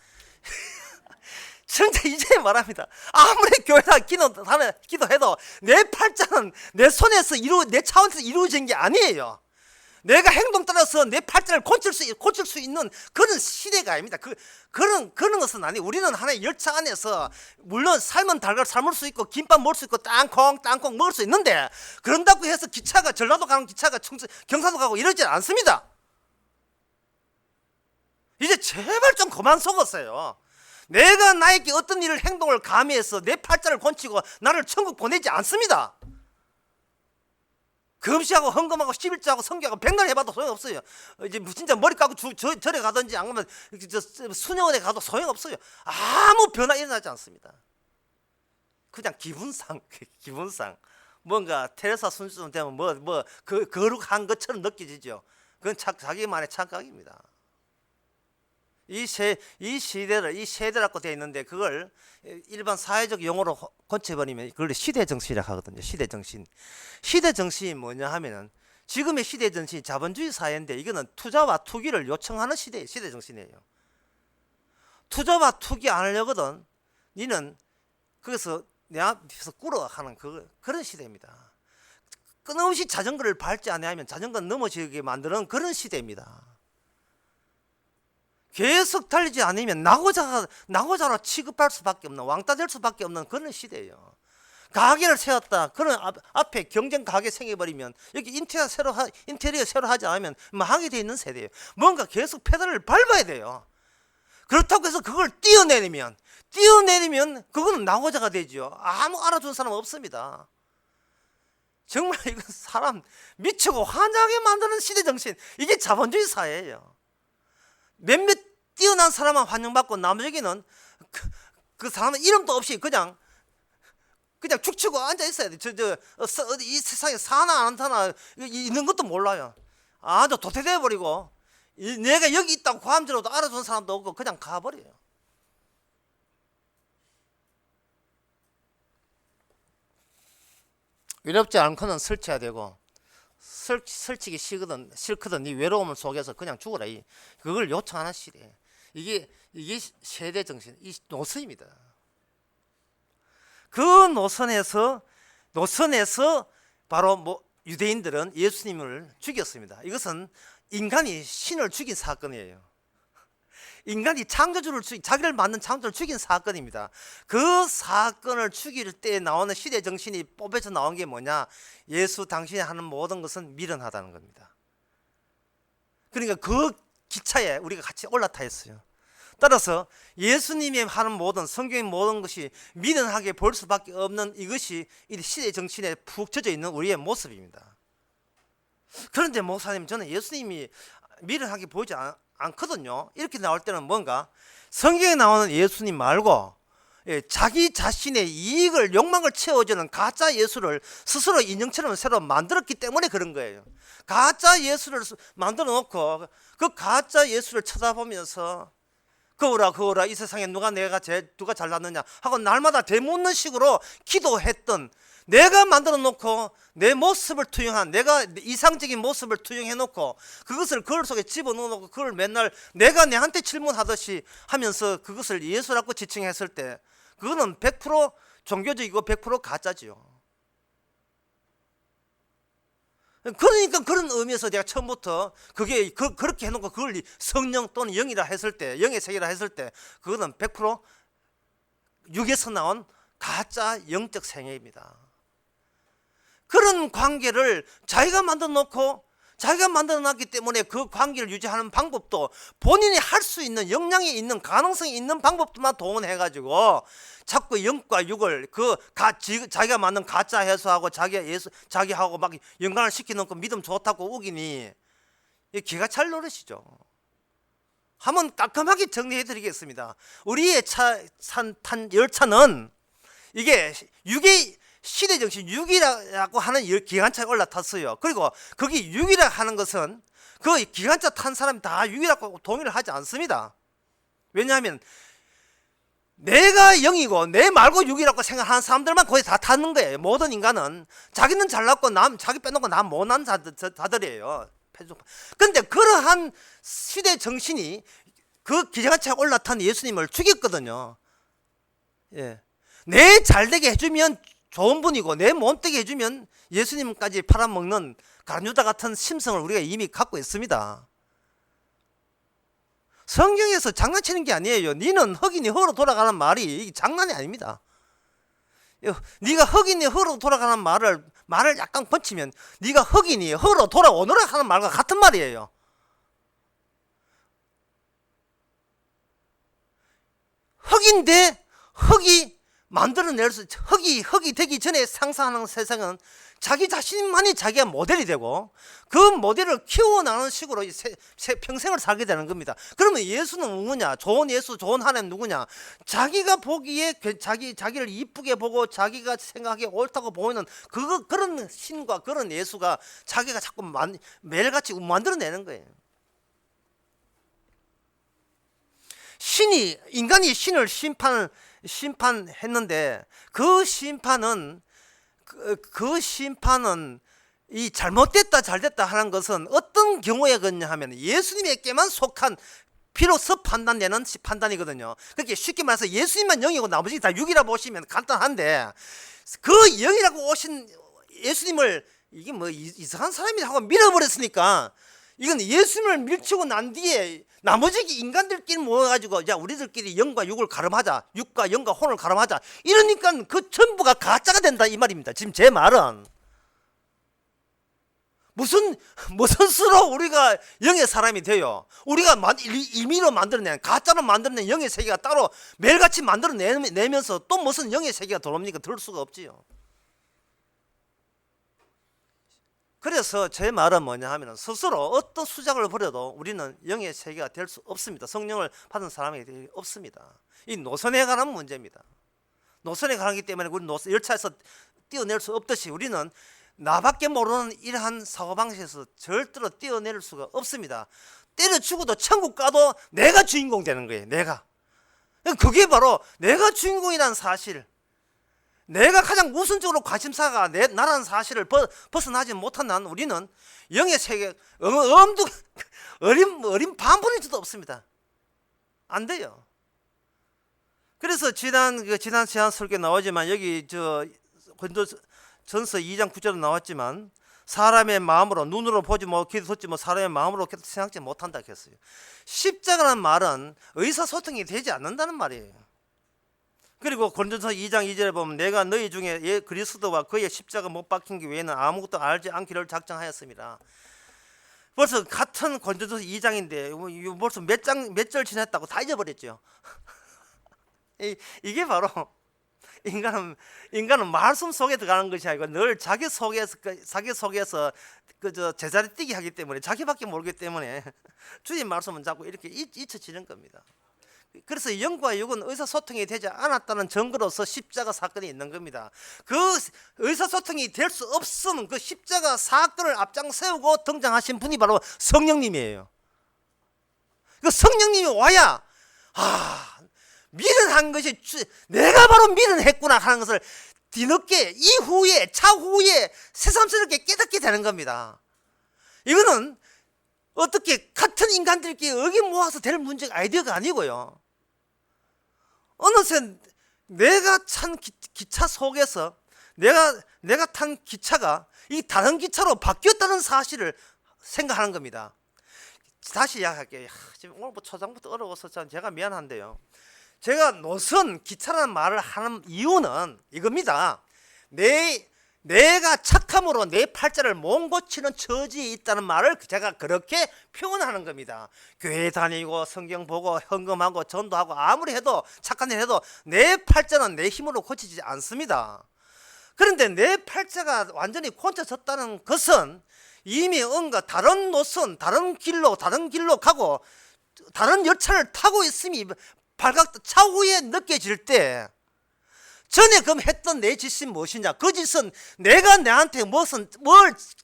진짜 이제 말합니다. 아무리 교회다 기도해도 내 팔자는 내 손에서 내 차원에서 이루어진 게 아니에요. 내가 행동 따라서 내 팔자를 고칠 수 있는 그런 시대가 아닙니다. 그런 것은 아니에요. 우리는 하나의 열차 안에서 물론 삶은 달걀 삶을 수 있고 김밥 먹을 수 있고 땅콩 먹을 수 있는데, 그런다고 해서 기차가 전라도 가는 기차가 경상도 가고 이러지 않습니다. 이제 제발 좀 그만 속았어요. 내가 나에게 어떤 일을 행동을 감히해서 내 팔자를 건치고 나를 천국 보내지 않습니다. 금시하고 헌금하고 11조하고 성교하고 백날 해봐도 소용없어요. 이제 진짜 머리 깎고 절에 가든지 안 가면 수녀원에 가도 소용없어요. 아무 변화 일어나지 않습니다. 그냥 기분상 뭔가 테레사 순수는 되면 거룩한 것처럼 느껴지죠. 그건 자기만의 착각입니다. 이 세대라고 되어 있는데, 그걸 일반 사회적 용어로 고쳐버리면 그걸 시대정신이라고 하거든요. 시대정신이 뭐냐 하면은, 지금의 시대정신이 자본주의 사회인데, 이거는 투자와 투기를 요청하는 시대정신이에요. 투자와 투기 안 하려거든 니는 거기서 내 앞에서 꿇어 하는 그런 시대입니다. 끊임없이 자전거를 밟지 않으면 자전거 넘어지게 만드는 그런 시대입니다. 계속 달리지 않으면 나고자로 취급할 수밖에 없는, 왕따 될 수밖에 없는 그런 시대예요. 가게를 세웠다. 그런 앞에 경쟁 가게 생겨버리면, 여기 인테리어 새로 하지 않으면 망하게 돼 있는 세대예요. 뭔가 계속 페달을 밟아야 돼요. 그렇다고 해서 그걸 뛰어내리면 그거는 나고자가 되죠. 아무 알아준 사람 없습니다. 정말 이건 사람 미치고 환장하게 만드는 시대정신, 이게 자본주의 사회예요. 몇몇 뛰어난 사람만 환영받고 나머지는 그 사람은 이름도 없이 그냥 축치고 앉아 있어야 돼. 이 세상에 사나 안 사나 있는 것도 몰라요. 아주 도태돼 버리고, 내가 여기 있다고 고함지로도 알아주는 사람도 없고 그냥 가버려요. 외롭지 않고는 설치해야 되고, 설치기 싫거든 네 외로움을 속에서 그냥 죽어라, 그걸 요청하는 시대. 이게 세대 정신, 이 노선입니다. 그 노선에서 바로 유대인들은 예수님을 죽였습니다. 이것은 인간이 신을 죽인 사건이에요. 인간이 자기를 만든 창조주를 죽인 사건입니다. 그 사건을 죽일 때 나오는 시대 정신이 뽑혀서 나온 게 뭐냐? 예수 당신이 하는 모든 것은 미련하다는 겁니다. 그러니까 그 기차에 우리가 같이 올라타 있어요. 따라서 예수님이 하는 모든, 성경의 모든 것이 미련하게 볼 수밖에 없는, 이것이 이 시대 정신에 푹 젖어 있는 우리의 모습입니다. 그런데 목사님, 저는 예수님이 미련하게 보이지 않거든요. 이렇게 나올 때는 뭔가 성경에 나오는 예수님 말고 자기 자신의 이익을, 욕망을 채워주는 가짜 예수를 스스로 인형처럼 새로 만들었기 때문에 그런 거예요. 가짜 예수를 만들어 놓고 그 가짜 예수를 쳐다보면서 거울아 이 세상에 누가 잘났느냐 하고 날마다 되묻는 식으로 기도했던, 내가 만들어 놓고 내 모습을 투영한, 내가 이상적인 모습을 투영해 놓고 그것을 거울 속에 집어넣어 놓고 그걸 맨날 내가 내한테 질문하듯이 하면서 그것을 예수라고 지칭했을 때, 그거는 100% 종교적이고 100% 가짜지요. 그러니까 그런 의미에서 내가 처음부터 그렇게 해놓고 그걸 성령 또는 영이라 했을 때, 영의 세계라 했을 때, 그거는 100% 육에서 나온 가짜 영적 생애입니다. 그런 관계를 자기가 만들어 놓고 자기가 만들어놨기 때문에 그 관계를 유지하는 방법도 본인이 할 수 있는 역량이 있는 가능성이 있는 방법만 동원해가지고 자꾸 영과 육을 자기가 만든 가짜 해수하고 자기하고 막 연관을 시켜놓고 믿음 좋다고 우기니 기가 찰 노릇이죠. 한번 깔끔하게 정리해드리겠습니다. 우리의 열차는 이게 육의 시대 정신 6이라고 하는 기관차에 올라탔어요. 그리고 거기 6이라 하는 것은 그 기관차 탄 사람이 다 6이라고 동의를 하지 않습니다. 왜냐하면 내가 0이고 내 말고 6이라고 생각하는 사람들만 거의 다 타는 거예요. 모든 인간은 자기는 잘났고 자기 빼놓고 남 못난 자들이에요. 그런데 그러한 시대 정신이 그 기관차에 올라탄 예수님을 죽였거든요. 예. 내 잘되게 해주면 좋은 분이고 내 못되게 해주면 예수님까지 팔아먹는 가룟유다 같은 심성을 우리가 이미 갖고 있습니다. 성경에서 장난치는 게 아니에요. 니는 흑인이 흑으로 돌아가는 말이 장난이 아닙니다. 네가 흑인이 흑으로 돌아가는 말을 약간 번치면 네가 흑인이 흑으로 돌아오너라 하는 말과 같은 말이에요. 흑인데 흑이 만들어낼 수, 흑이 되기 전에 상상하는 세상은 자기 자신만이 자기가 모델이 되고 그 모델을 키워나가는 식으로 평생을 살게 되는 겁니다. 그러면 예수는 누구냐? 좋은 예수, 좋은 하나님 누구냐? 자기가 보기에 자기를 이쁘게 보고 자기가 생각하기에 옳다고 보이는 그런 신과 그런 예수가 자기가 자꾸 매일같이 만들어내는 거예요. 인간이 신을 심판했는데 그 심판은 이 잘못됐다 잘됐다 하는 것은 어떤 경우에 그러냐 하면 예수님에게만 속한 비로소 판단되는 판단이거든요. 그렇게 쉽게 말해서 예수님만 0이고 나머지 다 6이라 보시면 간단한데 그 0이라고 오신 예수님을 이게 뭐 이상한 사람이 하고 밀어버렸으니까 이건 예수님을 밀치고 난 뒤에 나머지 인간들끼리 모여가지고 야 우리들끼리 0과 6을 가름하자, 6과 0과 혼을 가름하자 이러니까 그 전부가 가짜가 된다 이 말입니다. 지금 제 말은 무슨 수로 우리가 영의 사람이 돼요? 우리가 임의로 만들어낸 가짜로 만들어낸 영의 세계가 따로 매일같이 만들어내면서 또 무슨 영의 세계가 들어옵니까? 들을 수가 없지요. 그래서 제 말은 뭐냐 하면 스스로 어떤 수작을 벌여도 우리는 영의 세계가 될 수 없습니다. 성령을 받은 사람이 없습니다. 이 노선에 관한 문제입니다. 노선에 관하기 때문에 우리 열차에서 뛰어낼 수 없듯이 우리는 나밖에 모르는 이러한 사고방식에서 절대로 뛰어낼 수가 없습니다. 때려 죽어도 천국 가도 내가 주인공 되는 거예요. 내가. 그게 바로 내가 주인공이라는 사실, 내가 가장 우선적으로 관심사가 나라는 사실을 벗어나지 못한 한 우리는 영의 세계 어린 반분일지도 없습니다. 안 돼요. 그래서 지난 시간 설교 나오지만 여기 고린도전서 2장 9절에 나왔지만 사람의 마음으로 눈으로 보지 못 귀로 듣지 못 사람의 마음으로 생각지 못한다 했어요. 십자가라는 말은 의사소통이 되지 않는다는 말이에요. 그리고 고린도전서 2장 2절에 보면 내가 너희 중에 그리스도와 그의 십자가 못 박힌 게 외에는 아무것도 알지 않기를 작정하였습니다. 벌써 같은 고린도전서 2장인데 벌써 몇 절 지났다고 다 잊어버렸죠. 이게 바로 인간은 말씀 속에 들어가는 것이 아니고 늘 자기 속에서 제자리 뛰기 하기 때문에 자기밖에 모르기 때문에 주님 말씀은 자꾸 이렇게 잊혀지는 겁니다. 그래서 영과 육은 의사소통이 되지 않았다는 증거로서 십자가 사건이 있는 겁니다. 그 의사소통이 될 수 없으면 그 십자가 사건을 앞장 세우고 등장하신 분이 바로 성령님이에요. 그 성령님이 와야 미련한 것이 내가 바로 미련했구나 하는 것을 뒤늦게 차후에 새삼스럽게 깨닫게 되는 겁니다. 이거는 어떻게 같은 인간들끼리 의견 모아서 될 문제가 아이디어가 아니고요. 어느새 내가 탄 기차 속에서 내가 탄 기차가 이 다른 기차로 바뀌었다는 사실을 생각하는 겁니다. 다시 이야기할게요. 지금 오늘부터 초장부터 어려워서 제가 미안한데요. 제가 노선 기차라는 말을 하는 이유는 이겁니다. 내가 착함으로 내 팔자를 못 고치는 처지에 있다는 말을 제가 그렇게 표현하는 겁니다. 교회 다니고 성경 보고 헌금하고 전도하고 아무리 해도 착한 일 해도 내 팔자는 내 힘으로 고치지 않습니다. 그런데 내 팔자가 완전히 고쳐졌다는 것은 이미 뭔가 다른 노선, 다른 길로 가고 다른 열차를 타고 있음이 차후에 느껴질 때 전에 그럼 했던 내 짓이 무엇이냐? 그 짓은 내가 내한테 뭘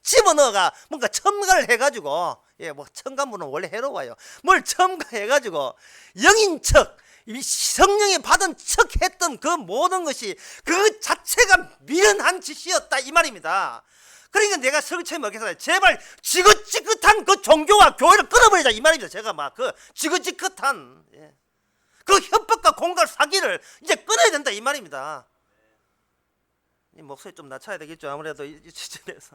집어넣어가 뭔가 첨가를 해가지고, 뭐 첨가물은 원래 해로워요. 뭘 첨가해가지고 영인 척, 성령이 받은 척 했던 그 모든 것이 그 자체가 미련한 짓이었다 이 말입니다. 그러니까 내가 설교처에 먹겠어요. 제발 지긋지긋한 그 종교와 교회를 끊어버리자 이 말입니다. 제가 막 그 지긋지긋한 그 협박과 공갈 사기를 이제 끊어야 된다 이 말입니다. 이 목소리 좀 낮춰야 되겠죠. 아무래도 이 시점에서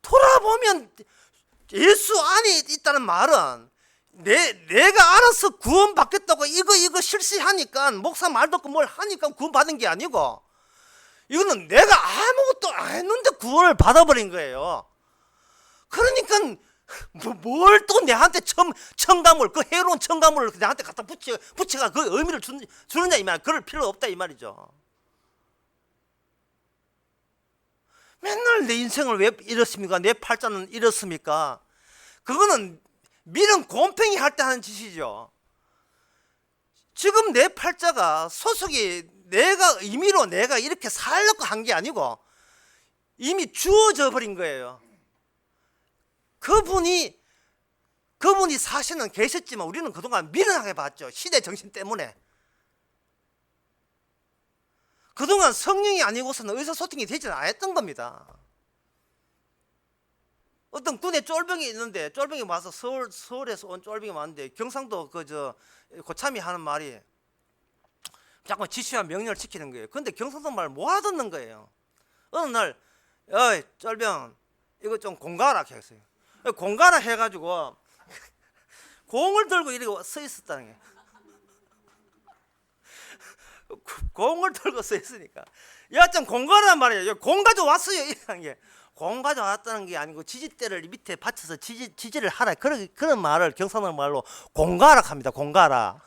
돌아보면 예수 안에 있다는 말은 내가 알아서 구원받겠다고 이거 실시하니까 목사 말 듣고 뭘 하니까 구원받은 게 아니고 이거는 내가 아무것도 안 했는데 구원을 받아버린 거예요. 그러니까 뭘 또 내한테 첨가물, 그 해로운 첨가물을 내한테 갖다 붙여가 그 의미를 주느냐 이 말. 그럴 필요 없다 이 말이죠. 맨날 내 인생을 왜 이렇습니까? 내 팔자는 이렇습니까? 그거는 미련 곰팽이 할 때 하는 짓이죠. 지금 내 팔자가 소속이 내가 임의로 내가 이렇게 살려고 한 게 아니고 이미 주어져 버린 거예요. 그분이 사실은 계셨지만 우리는 그동안 미련하게 봤죠. 시대 정신 때문에. 그동안 성령이 아니고서는 의사소통이 되지 않았던 겁니다. 어떤 군에 쫄병이 있는데 쫄병이 와서 서울에서 온 쫄병이 왔는데 경상도 고참이 하는 말이 자꾸 지시와 명령을 지키는 거예요. 근데 경상도 말 못 알아듣는 거예요. 어느 날 어이 쫄병 이거 좀 공가라 했어요. 공가라 해가지고 공을 들고 이렇게 서 있었다는 게 공을 들고 서 있으니까 야 좀 공가란 말이에요. 공 가져왔어요 이런 게 공 가져왔다는 게 아니고 지지대를 밑에 받쳐서 지지를 하라 그런 말을 경상도 말로 공가라 합니다. 공가라.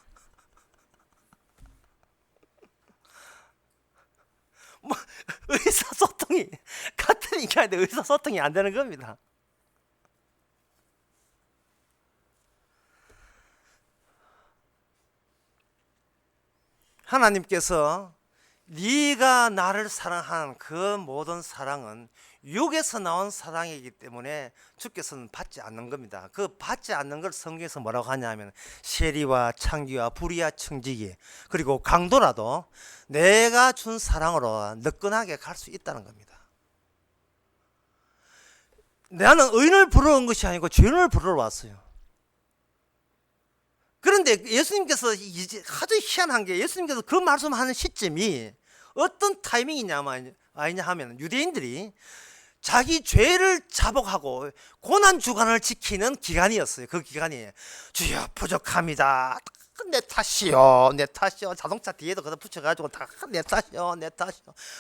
뭐 의사소통이 같은 인간인데 의사소통이 안 되는 겁니다. 하나님께서 네가 나를 사랑한 그 모든 사랑은 육에서 나온 사랑이기 때문에 주께서는 받지 않는 겁니다. 그 받지 않는 걸 성경에서 뭐라고 하냐면 세리와 창기와 불의와 청지기 그리고 강도라도 내가 준 사랑으로 느끈하게 갈 수 있다는 겁니다. 나는 의인을 부르러 온 것이 아니고 죄인을 부르러 왔어요. 그런데 예수님께서 아주 희한한 게 예수님께서 그 말씀하는 시점이 어떤 타이밍이냐 하면 유대인들이 자기 죄를 자복하고 고난주간을 지키는 기간이었어요. 그 기간이 주여 부족합니다. 내 탓이요. 자동차 뒤에도 그거 붙여가지고 다 내 탓이요.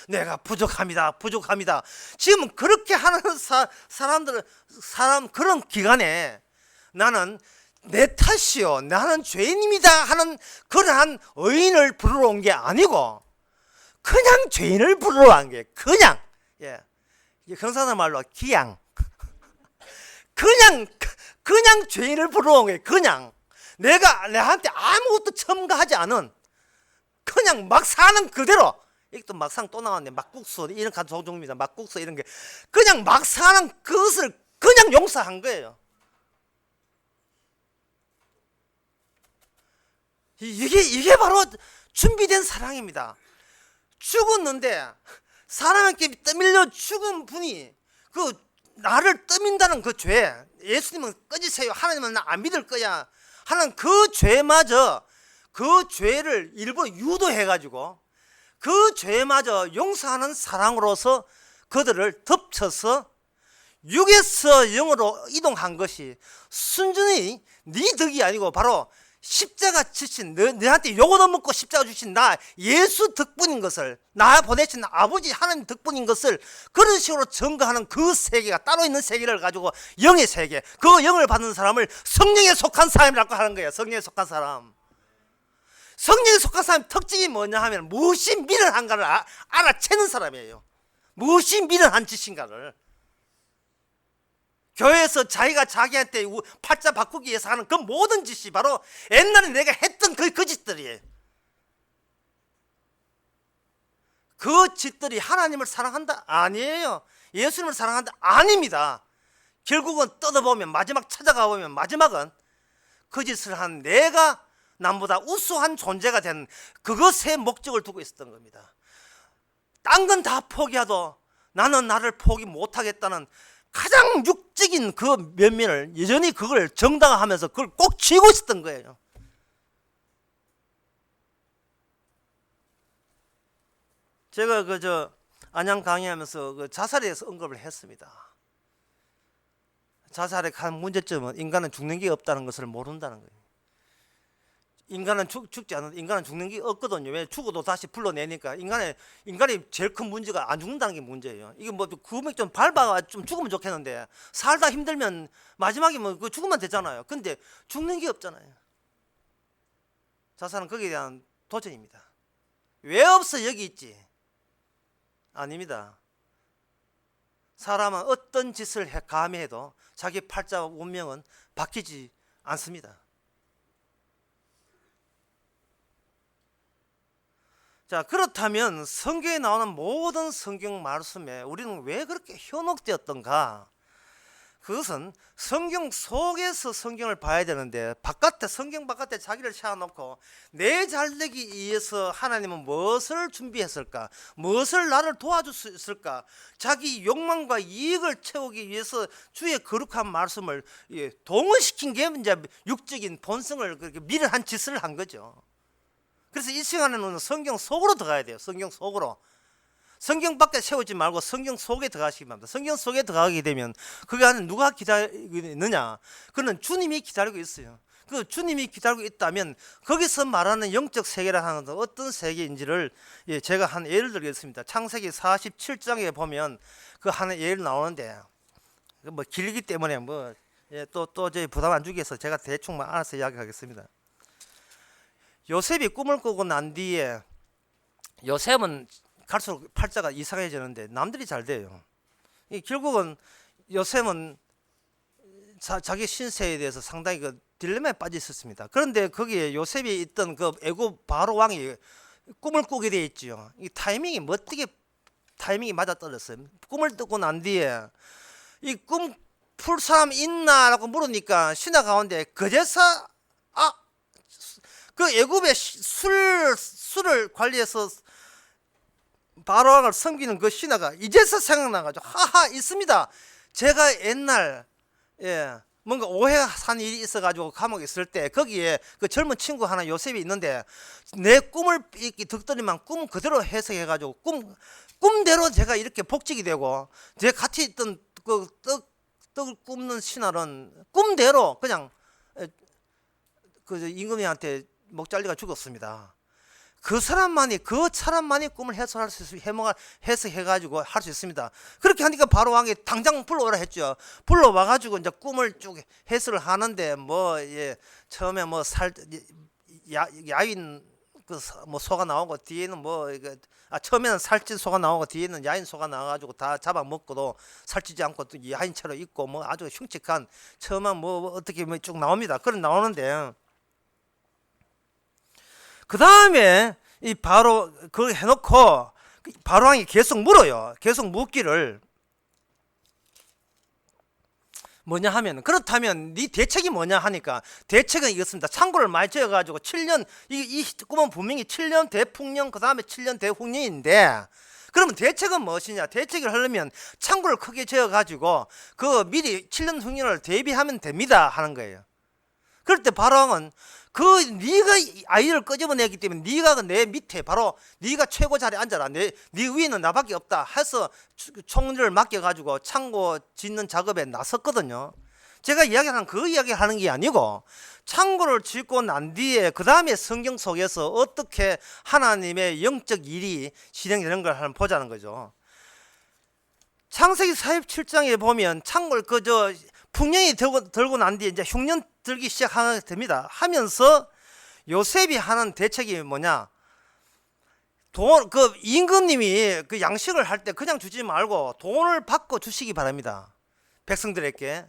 내가 부족합니다. 지금 그렇게 하는 사람 그런 기간에 나는 내 탓이요. 나는 죄인입니다. 하는 그러한 의인을 부르러 온 게 아니고 그냥 죄인을 부르러 온 게 그냥 경상도 말로 기양 그냥 죄인을 부르러 온 게 그냥 내한테 아무것도 첨가하지 않은 그냥 막 사는 그대로 이것도 막상 또 나왔네. 막국수 이런 종류입니다. 막국수 이런 게 그냥 막 사는 그것을 그냥 용서한 거예요. 이게 바로 준비된 사랑입니다. 죽었는데 사랑에게 떠밀려 죽은 분이 그 나를 떠민다는 그 죄, 예수님은 꺼지세요. 하나님은 나 안 믿을 거야 하는 그 죄마저 그 죄를 일부러 유도해가지고 그 죄마저 용서하는 사랑으로서 그들을 덮쳐서 육에서 영으로 이동한 것이 순전히 네 덕이 아니고 바로 십자가 지신 너한테 욕 얻어먹고 십자가 주신 나 예수 덕분인 것을, 나 보내신 아버지 하나님 덕분인 것을 그런 식으로 증거하는 그 세계가 따로 있는 세계를 가지고 영의 세계, 그 영을 받는 사람을 성령에 속한 사람이라고 하는 거예요. 성령에 속한 사람. 성령에 속한 사람 특징이 뭐냐 하면 무엇이 미련한가를 알아채는 사람이에요. 무엇이 미련한 짓인가를. 교회에서 자기가 자기한테 팔자 바꾸기 위해서 하는 그 모든 짓이 바로 옛날에 내가 했던 그 짓들이에요. 그 짓들이 하나님을 사랑한다? 아니에요. 예수님을 사랑한다? 아닙니다. 결국은 뜯어보면, 마지막 찾아가 보면 마지막은 그 짓을 한 내가 남보다 우수한 존재가 된 그것에 목적을 두고 있었던 겁니다. 딴 건 다 포기하도 나는 나를 포기 못하겠다는 가장 육적인 그 면면을 여전히 그걸 정당화하면서 그걸 꼭 쥐고 있었던 거예요. 제가 안양 강의하면서 그 자살에 대해서 언급을 했습니다. 자살의 한 문제점은 인간은 죽는 게 없다는 것을 모른다는 거예요. 인간은 죽지 않는데 인간은 죽는 게 없거든요. 왜? 죽어도 다시 불러내니까. 인간이 제일 큰 문제가 안 죽는다는 게 문제예요. 이게 뭐 구멍 좀 밟아가 좀 죽으면 좋겠는데 살다 힘들면 마지막에 뭐 그 죽으면 되잖아요. 근데 죽는 게 없잖아요. 자살은 거기에 대한 도전입니다. 왜 없어 여기 있지? 아닙니다. 사람은 어떤 짓을 감히 해도 자기 팔자 운명은 바뀌지 않습니다. 자, 그렇다면 성경에 나오는 모든 성경 말씀에 우리는 왜 그렇게 현혹되었던가? 그것은 성경 속에서 성경을 봐야 되는데 성경 바깥에 자기를 세워놓고 내 잘되기 위해서 하나님은 무엇을 준비했을까? 무엇을 나를 도와줄 수 있을까? 자기 욕망과 이익을 채우기 위해서 주의 거룩한 말씀을 동원시킨 게 이제 육적인 본성을 그렇게 미련한 짓을 한 거죠. 그래서 이 시간에는 성경 속으로 들어가야 돼요. 성경 속으로. 성경 밖에 세우지 말고 성경 속에 들어가시기 바랍니다. 성경 속에 들어가게 되면 그 안에 누가 기다리고 있느냐? 그는 주님이 기다리고 있어요. 그 주님이 기다리고 있다면 거기서 말하는 영적 세계라 하는 것은 어떤 세계인지를 제가 한 예를 들겠습니다. 창세기 47장에 보면 그 하나 예를 나오는데 뭐 길기 때문에 또 저희 부담 안 주기 위해서 제가 대충만 알아서 이야기하겠습니다. 요셉이 꿈을 꾸고 난 뒤에 요셉은 갈수록 팔자가 이상해지는데 남들이 잘 돼요. 결국은 요셉은 자기 신세에 대해서 상당히 그 딜레마에 빠져 있었습니다. 그런데 거기에 요셉이 있던 그 애굽 바로 왕이 꿈을 꾸게 돼 있죠. 이 타이밍이 멋지게 타이밍이 맞아 떨어졌어요. 꿈을 꾸고 난 뒤에 이 꿈 풀 사람 있나라고 물으니까 신하 가운데 그제서 그 애굽의 술을 관리해서 바로왕을 섬기는 그 신하가 이제서 생각나가지고 하하 있습니다. 제가 옛날 뭔가 오해한 일이 있어가지고 감옥에 있을 때 거기에 그 젊은 친구 하나 요셉이 있는데 내 꿈을 득더니만 꿈 그대로 해석해가지고 꿈대로 제가 이렇게 복직이 되고 제가 같이 있던 그 떡을 굽는 신하는 꿈대로 그냥 그 임금이한테 목 잘리가 죽었습니다. 그 사람만이 꿈을 해석할 수 있어요. 해석해가지고 할 수 있습니다. 그렇게 하니까 바로 왕이 당장 불러오라 했죠. 불러와가지고 이제 꿈을 쭉 해석을 하는데 처음에 야윈 소가 나오고 뒤에는 처음에는 살찐 소가 나오고 뒤에는 야인 소가 나와가지고 다 잡아먹고도 살찌지 않고 또 야인처럼 있고 아주 흉측한 처음에 어떻게 쭉 나옵니다. 그런 나오는데. 그 다음에 이 바로 그걸 해놓고 바로왕이 계속 물어요. 계속 묻기를 뭐냐 하면 그렇다면 네 대책이 뭐냐 하니까 대책은 이렇습니다. 창고를 많이 지어가지고 7년 이 꿈은 분명히 7년 대풍년 그 다음에 7년 대홍년인데 그러면 대책은 무엇이냐? 대책을 하려면 창고를 크게 지어가지고 그 미리 7년 흉년을 대비하면 됩니다 하는 거예요. 그럴 때 바로왕은 네가 아이를 끄집어내기 때문에 네가 내 밑에 바로 네가 최고 자리에 앉아라. 네 위에는 나밖에 없다 해서 총리를 맡겨가지고 창고 짓는 작업에 나섰거든요. 제가 이야기하는 그 이야기하는 게 아니고 창고를 짓고 난 뒤에 그 다음에 성경 속에서 어떻게 하나님의 영적 일이 진행되는 걸 한번 보자는 거죠. 창세기 47장에 보면 창고를 풍년이 들고 난 뒤에 이제 흉년 들기 시작하게 됩니다. 하면서 요셉이 하는 대책이 뭐냐? 임금님이 그 양식을 할 때 그냥 주지 말고 돈을 받고 주시기 바랍니다. 백성들에게.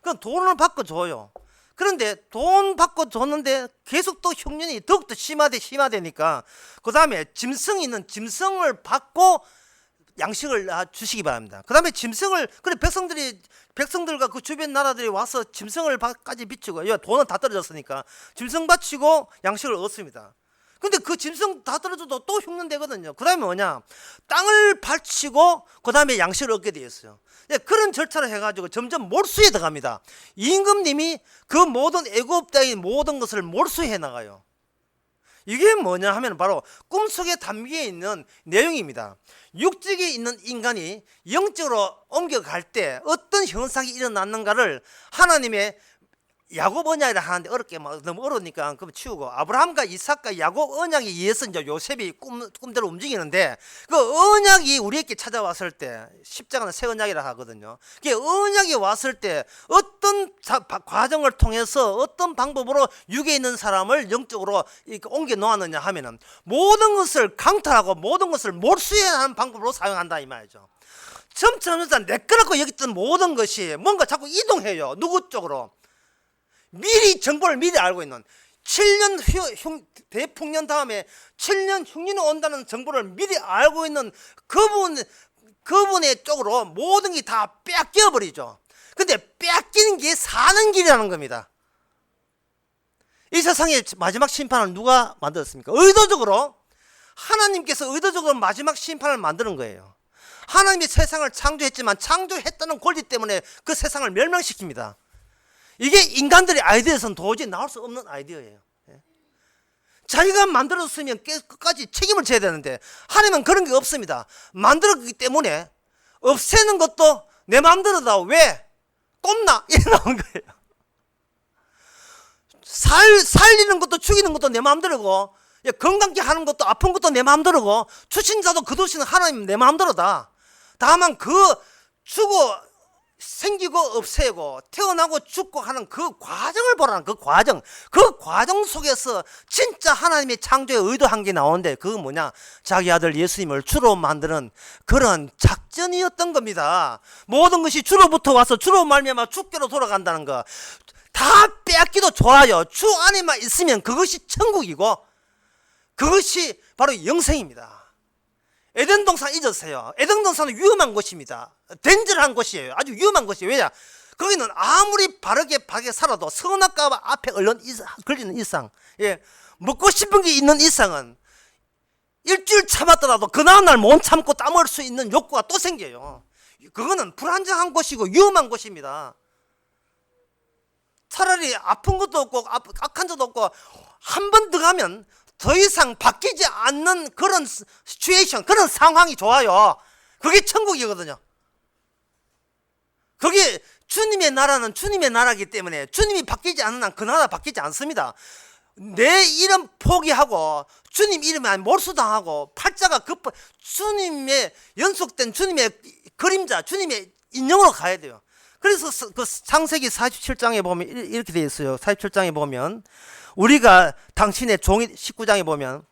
그럼 돈을 받고 줘요. 그런데 돈 받고 줬는데 계속 또 흉년이 더욱더 심화되니까 그 다음에 짐승이 있는 짐승을 받고 양식을 주시기 바랍니다. 그 다음에 짐승을, 그래 백성들과 그 주변 나라들이 와서 짐승을까지 비추고, 돈은 다 떨어졌으니까 짐승 바치고 양식을 얻습니다. 근데 그 짐승 다 떨어져도 또 흉년 되거든요. 그 다음에 뭐냐? 땅을 바치고 그 다음에 양식을 얻게 되어 있어요. 그런 절차를 해가지고 점점 몰수해 들어갑니다. 임금님이 그 모든 애굽 땅의 모든 것을 몰수해 나가요. 이게 뭐냐 하면 바로 꿈속에 담겨 있는 내용입니다. 육적에 있는 인간이 영적으로 옮겨갈 때 어떤 현상이 일어났는가를 하나님의 야곱 언약이라 하는데 어렵게 너무 어려우니까 그럼 치우고, 아브라함과 이삭과 야곱 언약에 의해서 이제 요셉이 꿈대로 움직이는데, 그 언약이 우리에게 찾아왔을 때 십자가는 새 언약이라 하거든요. 그 언약이 왔을 때 어떤 과정을 통해서 어떤 방법으로 육에 있는 사람을 영적으로 이렇게 옮겨 놓았느냐 하면은 모든 것을 강탈하고 모든 것을 몰수해야 하는 방법으로 사용한다 이 말이죠. 점점 내 거라고 여겼던 모든 것이 뭔가 자꾸 이동해요. 누구 쪽으로? 미리 정보를 미리 알고 있는 7년 대풍년 다음에 7년 흉년이 온다는 정보를 미리 알고 있는 그분의 쪽으로 모든 게 다 뺏겨 버리죠. 근데 뺏기는 게 사는 길이라는 겁니다. 이 세상의 마지막 심판을 누가 만들었습니까? 의도적으로 하나님께서 의도적으로 마지막 심판을 만드는 거예요. 하나님이 세상을 창조했지만 창조했다는 권리 때문에 그 세상을 멸망시킵니다. 이게 인간들의 아이디어에서는 도저히 나올 수 없는 아이디어예요. 자기가 만들었으면 끝까지 책임을 져야 되는데 하나님은 그런 게 없습니다. 만들었기 때문에 없애는 것도 내 마음대로다. 왜? 꼽나? 이래 나온 거예요. 살리는 것도 죽이는 것도 내 마음대로고, 건강케 하는 것도 아픈 것도 내 마음대로고, 추신자도 거두시는 하나님 내 마음대로다. 다만 죽어 생기고 없애고 태어나고 죽고 하는 그 과정을 보라는 그 과정 속에서 진짜 하나님의 창조의 의도한 게 나오는데, 그거 뭐냐? 자기 아들 예수님을 주로 만드는 그런 작전이었던 겁니다. 모든 것이 주로부터 와서 주로 말미암아 주께로 돌아간다는 거 다 빼앗기도 좋아요. 주 안에만 있으면 그것이 천국이고 그것이 바로 영생입니다. 에덴 동산 잊으세요. 에덴 동산은 위험한 곳입니다. 덴저한 곳이에요. 아주 위험한 곳이에요. 왜냐? 거기는 아무리 바르게 살아도 선악과 앞에 걸리는 이상, 먹고 싶은 게 있는 이상은 일주일 참았더라도 그 다음날 못 참고 땀을 수 있는 욕구가 또 생겨요. 그거는 불안정한 곳이고 위험한 곳입니다. 차라리 아픈 것도 없고 악한 적도 없고 한 번 더 가면 더 이상 바뀌지 않는 그런 시츄에이션, 그런 상황이 좋아요. 그게 천국이거든요. 그게 주님의 나라는 주님의 나라이기 때문에 주님이 바뀌지 않는 한 그 나라 바뀌지 않습니다. 내 이름 포기하고 주님 이름에 몰수당하고 팔자가 주님의 연속된 주님의 그림자, 주님의 인형으로 가야 돼요. 그래서 그 창세기 47장에 보면 이렇게 되어 있어요. 47장에 보면 우리가 당신의 종이, 19장에 보면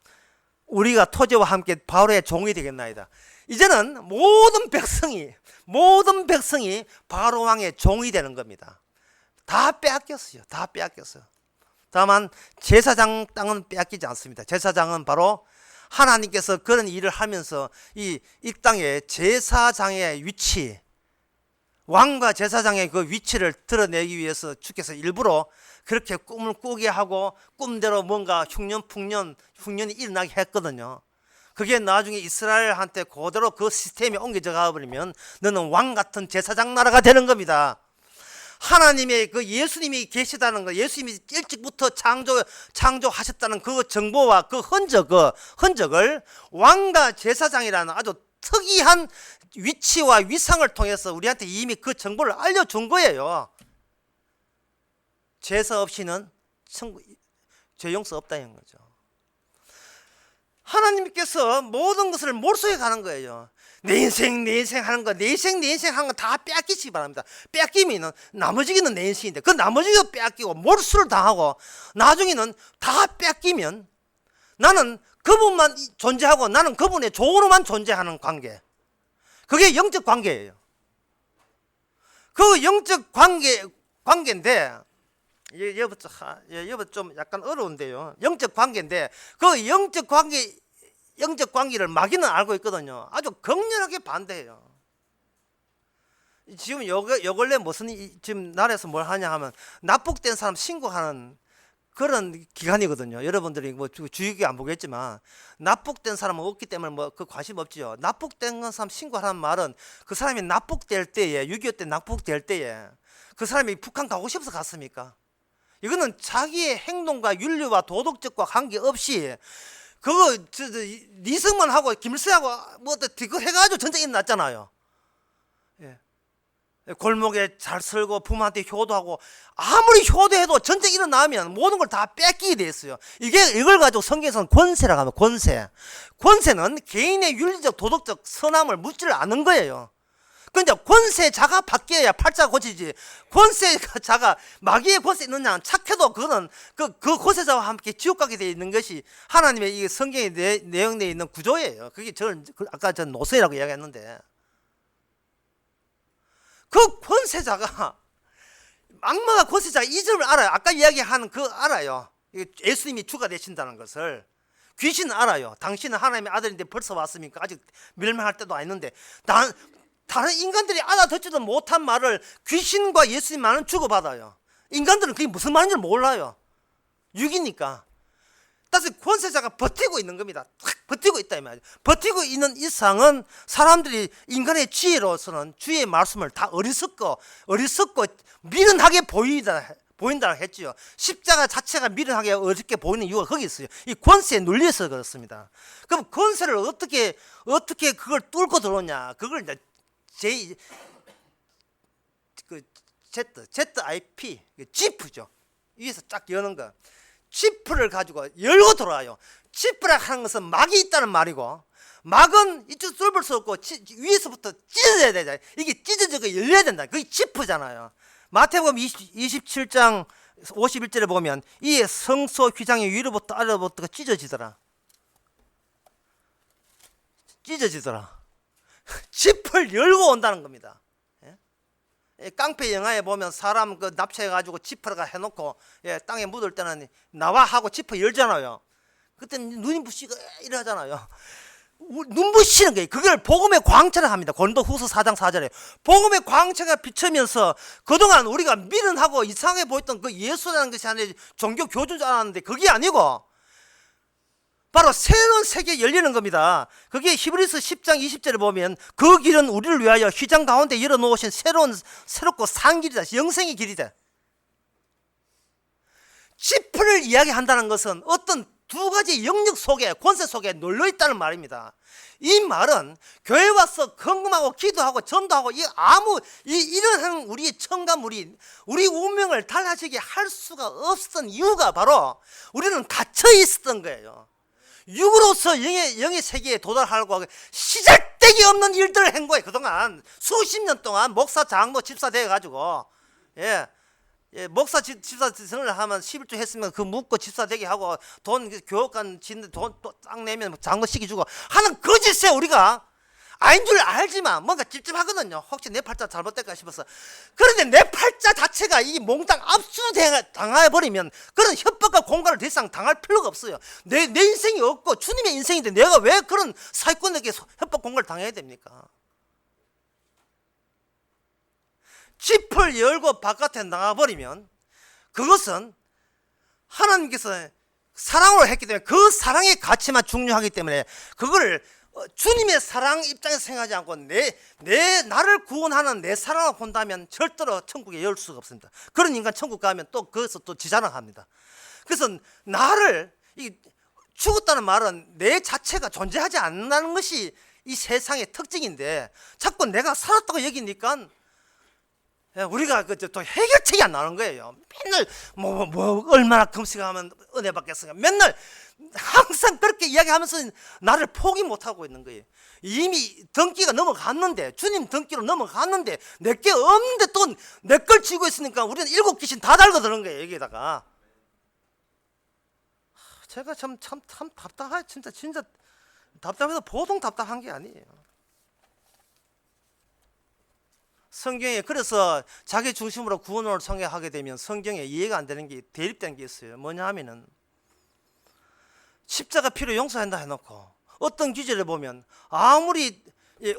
우리가 토지와 함께 바로의 종이 되겠나이다. 이제는 모든 백성이 바로 왕의 종이 되는 겁니다. 다 빼앗겼어요. 다 빼앗겼어요. 다만 제사장 땅은 빼앗기지 않습니다. 제사장은 바로 하나님께서 그런 일을 하면서 이 땅에 제사장의 위치, 왕과 제사장의 그 위치를 드러내기 위해서 주께서 일부러 그렇게 꿈을 꾸게 하고 꿈대로 뭔가 흉년이 일어나게 했거든요. 그게 나중에 이스라엘한테 그대로 그 시스템이 옮겨져 가버리면 너는 왕 같은 제사장 나라가 되는 겁니다. 하나님의 그 예수님이 계시다는 거, 예수님이 일찍부터 창조하셨다는 그 정보와 그 흔적을 왕과 제사장이라는 아주 특이한 위치와 위상을 통해서 우리한테 이미 그 정보를 알려준 거예요. 제사 없이는 죄 용서 없다는 거죠. 하나님께서 모든 것을 몰수해 가는 거예요. 내 인생 하는 거, 내 인생 하는 거 다 빼앗기시기 바랍니다. 빼앗기면 나머지는 내 인생인데 그 나머지가 빼앗기고 몰수를 당하고 나중에는 다 빼앗기면 나는 그분만 존재하고 나는 그분의 종으로만 존재하는 관계, 그게 영적 관계예요. 그 영적 관계인데 여보 좀 약간 어려운데요. 영적 관계인데 그 영적 관계를 마귀는 알고 있거든요. 아주 격렬하게 반대해요. 지금 요 근래 무슨 지금 나라에서 뭘 하냐 하면 납북된 사람 신고하는 그런 기간이거든요. 여러분들이 뭐 주의깊게 안 보겠지만 납북된 사람은 없기 때문에 뭐 그 관심 없지요. 납북된 사람 신고하라는 말은 그 사람이 납북될 때에 6.25 때 납북될 때에 그 사람이 북한 가고 싶어서 갔습니까? 이거는 자기의 행동과 윤리와 도덕적과 관계없이 그거 리승만 하고 김일성하고 뭐 그거 해가지고 전쟁 일어났잖아요. 예. 골목에 잘 설고 부모한테 효도하고 아무리 효도해도 전쟁 일어나면 모든 걸 다 뺏기게 돼 있어요. 이걸 가지고 성경에서는 권세라고 하면 권세는 개인의 윤리적 도덕적 선함을 묻지를 않는 거예요. 근데 권세자가 바뀌어야 팔자가 고치지. 권세자가 마귀의 권세 있느냐 착해도 그거는 그 권세자와 함께 지옥 가게 되어 있는 것이 하나님의 이 성경에 내용되어 있는 구조예요. 그게 저는 아까 전 노선이라고 이야기했는데 그 권세자가 악마가 권세자가 이 점을 알아요. 아까 이야기하는 그 알아요. 예수님이 주가 되신다는 것을 귀신은 알아요. 당신은 하나님의 아들인데 벌써 왔습니까? 아직 멸망할 때도 아닌데 다른 인간들이 알아듣지도 못한 말을 귀신과 예수님만은 주고받아요. 인간들은 그게 무슨 말인지 몰라요. 육이니까. 따라서 권세자가 버티고 있는 겁니다. 버티고 있다 이 말이죠. 버티고 있는 이상은 사람들이 인간의 지혜로서는 주의 말씀을 다 어리석고 미련하게 보인다 했지요. 십자가 자체가 미련하게 어렵게 보이는 이유가 거기 있어요. 이 권세에 눌려서 그렇습니다. 그럼 권세를 어떻게 그걸 뚫고 들어오냐? 그걸 이제 ZIP 지프죠. 위에서 쫙 여는 거. 지프를 가지고 열고 들어와요. 지프라 하는 것은 막이 있다는 말이고, 막은 이쪽 뚫을 수 없고 위에서부터 찢어져야 되잖아요. 이게 찢어지고 열려야 된다. 그게 지프잖아요. 마태복음 27장 51절에 보면 이에 성소 휘장이 위로부터 아래로부터 찢어지더라. 지프를 열고 온다는 겁니다. 예? 깡패 영화에 보면 사람 그 납치해가지고 지퍼가 해놓고 땅에 묻을 때는 나와 하고 지퍼 열잖아요. 그때 눈이 부시고 이러잖아요. 눈부시는 거예요. 그걸 복음의 광채라 합니다. 고린도후서 4장 4절에 복음의 광채가 비추면서 그동안 우리가 미련하고 이상하게 보였던 그 예수라는 것이 아니라 종교 교주인 줄 알았는데 그게 아니고 바로 새로운 세계에 열리는 겁니다. 그게 히브리서 10장 20절에 보면 그 길은 우리를 위하여 휘장 가운데 열어놓으신 새롭고 산 길이다. 영생의 길이다. 지프를 이야기한다는 것은 어떤 두 가지 영역 속에 권세 속에 놀려 있다는 말입니다. 이 말은 교회 와서 헌금하고 기도하고 전도하고 이런 우리의 첨가물이 우리 운명을 달라지게 할 수가 없었던 이유가 바로 우리는 갇혀 있었던 거예요. 육으로서 영의 세계에 도달하려고 하고 시작되기 없는 일들을 한 거예요. 그동안 수십 년 동안 목사, 장로, 집사 되어가지고 목사, 집사 선을 하면 11조 했으면 그 묻고 집사 되게 하고 돈 교육관 짓는데 돈 딱 내면 장로 시켜주고 하는 거짓에 우리가 아닌 줄 알지만 뭔가 찝찝하거든요. 혹시 내 팔자 잘못될까 싶어서. 그런데 내 팔자 자체가 이 몽땅 압수당해버리면 그런 협박과 공갈을 더 이상 당할 필요가 없어요. 내 인생이 없고 주님의 인생인데 내가 왜 그런 사기꾼에게 협박 공갈을 당해야 됩니까? 짚을 열고 바깥에 나가버리면 그것은 하나님께서 사랑으로 했기 때문에 그 사랑의 가치만 중요하기 때문에 그거를 주님의 사랑 입장에서 생각하지 않고 나를 구원하는 내 사랑을 본다면 절대로 천국에 열 수가 없습니다. 그런 인간 천국 가면 또 거기서 또 지자랑합니다. 그래서 죽었다는 말은 내 자체가 존재하지 않는다는 것이 이 세상의 특징인데 자꾸 내가 살았다고 여기니까 우리가 또 해결책이 안 나오는 거예요. 맨날 얼마나 금식하면 은혜 받겠습니까? 맨날 항상 그렇게 이야기하면서 나를 포기 못하고 있는 거예요. 이미 등기가 넘어갔는데, 주님 등기로 넘어갔는데 내게 없는데 또 내 걸 쥐고 있으니까 우리는 7귀신 다 달거드는 거예요. 여기다가 제가 참 답답해. 진짜 답답해서 보통 답답한 게 아니에요. 성경에, 그래서 자기 중심으로 구원을 성경하게 되면 성경에 이해가 안 되는 게, 대립되는 게 있어요. 뭐냐 하면은 십자가 피로 용서한다 해놓고 어떤 기절에 보면 아무리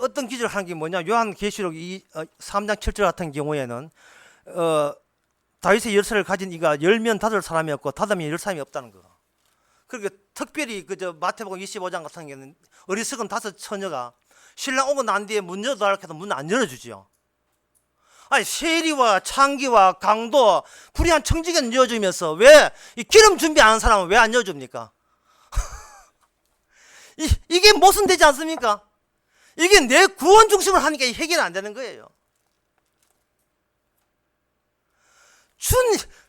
어떤 기절을 하는 게 뭐냐, 요한계시록 3장 7절 같은 경우에는 다윗의 열쇠를 가진 이가 열면 닫을 사람이 없고 닫으면 열 사람이 없다는 거. 그리고 특별히 마태복음 25장 같은 경우는 어리석은 5 처녀가 신랑 오고 난 뒤에 문 열어달라고 해도 문 안 열어주지요. 아니, 세리와 창기와 강도 불의한 청지기는 열어주면서 왜 이 기름 준비 안 하는 사람은 왜 안 열어줍니까? 이게 모순되지 않습니까? 이게 내 구원 중심을 하니까 해결이 안 되는 거예요.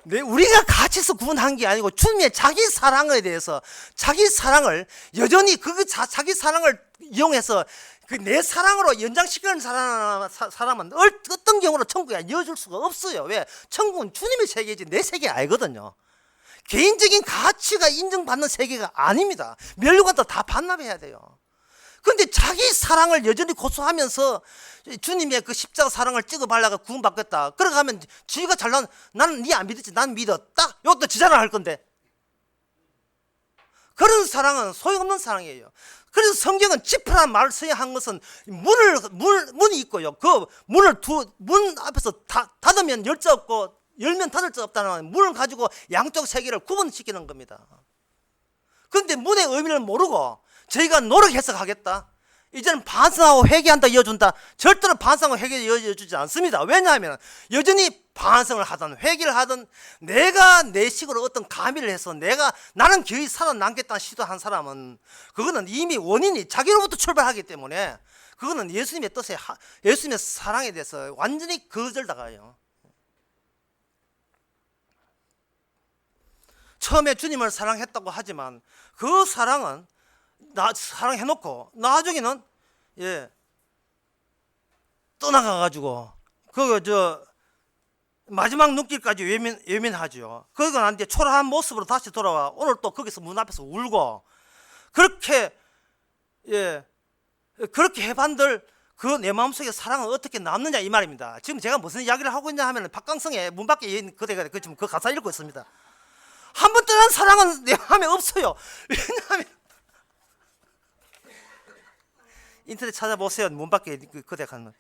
우리가 같이서 구원한 게 아니고 주님의 자기 사랑에 대해서, 자기 사랑을 여전히 자기 사랑을 이용해서 내 사랑으로 연장시키는 사람은 어떤 경우로 천국에 이어줄 수가 없어요. 왜? 천국은 주님의 세계지 내 세계 아니거든요. 개인적인 가치가 인정받는 세계가 아닙니다. 멸류관도 다 반납해야 돼요. 그런데 자기 사랑을 여전히 고수하면서 주님의 그 십자가 사랑을 찍어발라가 구원받겠다. 그러고 하면 지가 잘난, 나는 네 안 믿었지, 난 믿었다. 이것도 지 자랑할 건데. 그런 사랑은 소용없는 사랑이에요. 그래서 성경은 지프라는 말을 서약한 것은 문이 있고요. 그 문 앞에서 닫으면 열 자 없고 열면 닫을 자 없다는 문을 가지고 양쪽 세계를 구분시키는 겁니다. 그런데 문의 의미를 모르고 저희가 노력 해석하겠다, 이제는 반성하고 회개한다 이어준다, 절대로 반성하고 회개 이어주지 않습니다. 왜냐하면 여전히 반성을 하든 회개를 하든 내가 내 식으로 어떤 가미를 해서 나는 거의 살아남겠다는 시도한 사람은 그거는 이미 원인이 자기로부터 출발하기 때문에 그거는 예수님의 뜻에, 예수님의 사랑에 대해서 완전히 거절당해요. 처음에 주님을 사랑했다고 하지만 그 사랑은 사랑해놓고 나중에는 떠나가가지고 마지막 눈길까지 외면하죠. 그러고 난 뒤에 초라한 모습으로 다시 돌아와 오늘 또 거기서 문 앞에서 울고 그렇게 해반들 그 내 마음속에 사랑은 어떻게 남느냐 이 말입니다. 지금 제가 무슨 이야기를 하고 있냐 하면 박강성의 문 밖에 있는 그대가 지금 그 가사 읽고 있습니다. 한 번 떠난 사랑은 내 마음에 없어요. 왜냐하면 인터넷 찾아보세요. 문 밖에 그대 가는.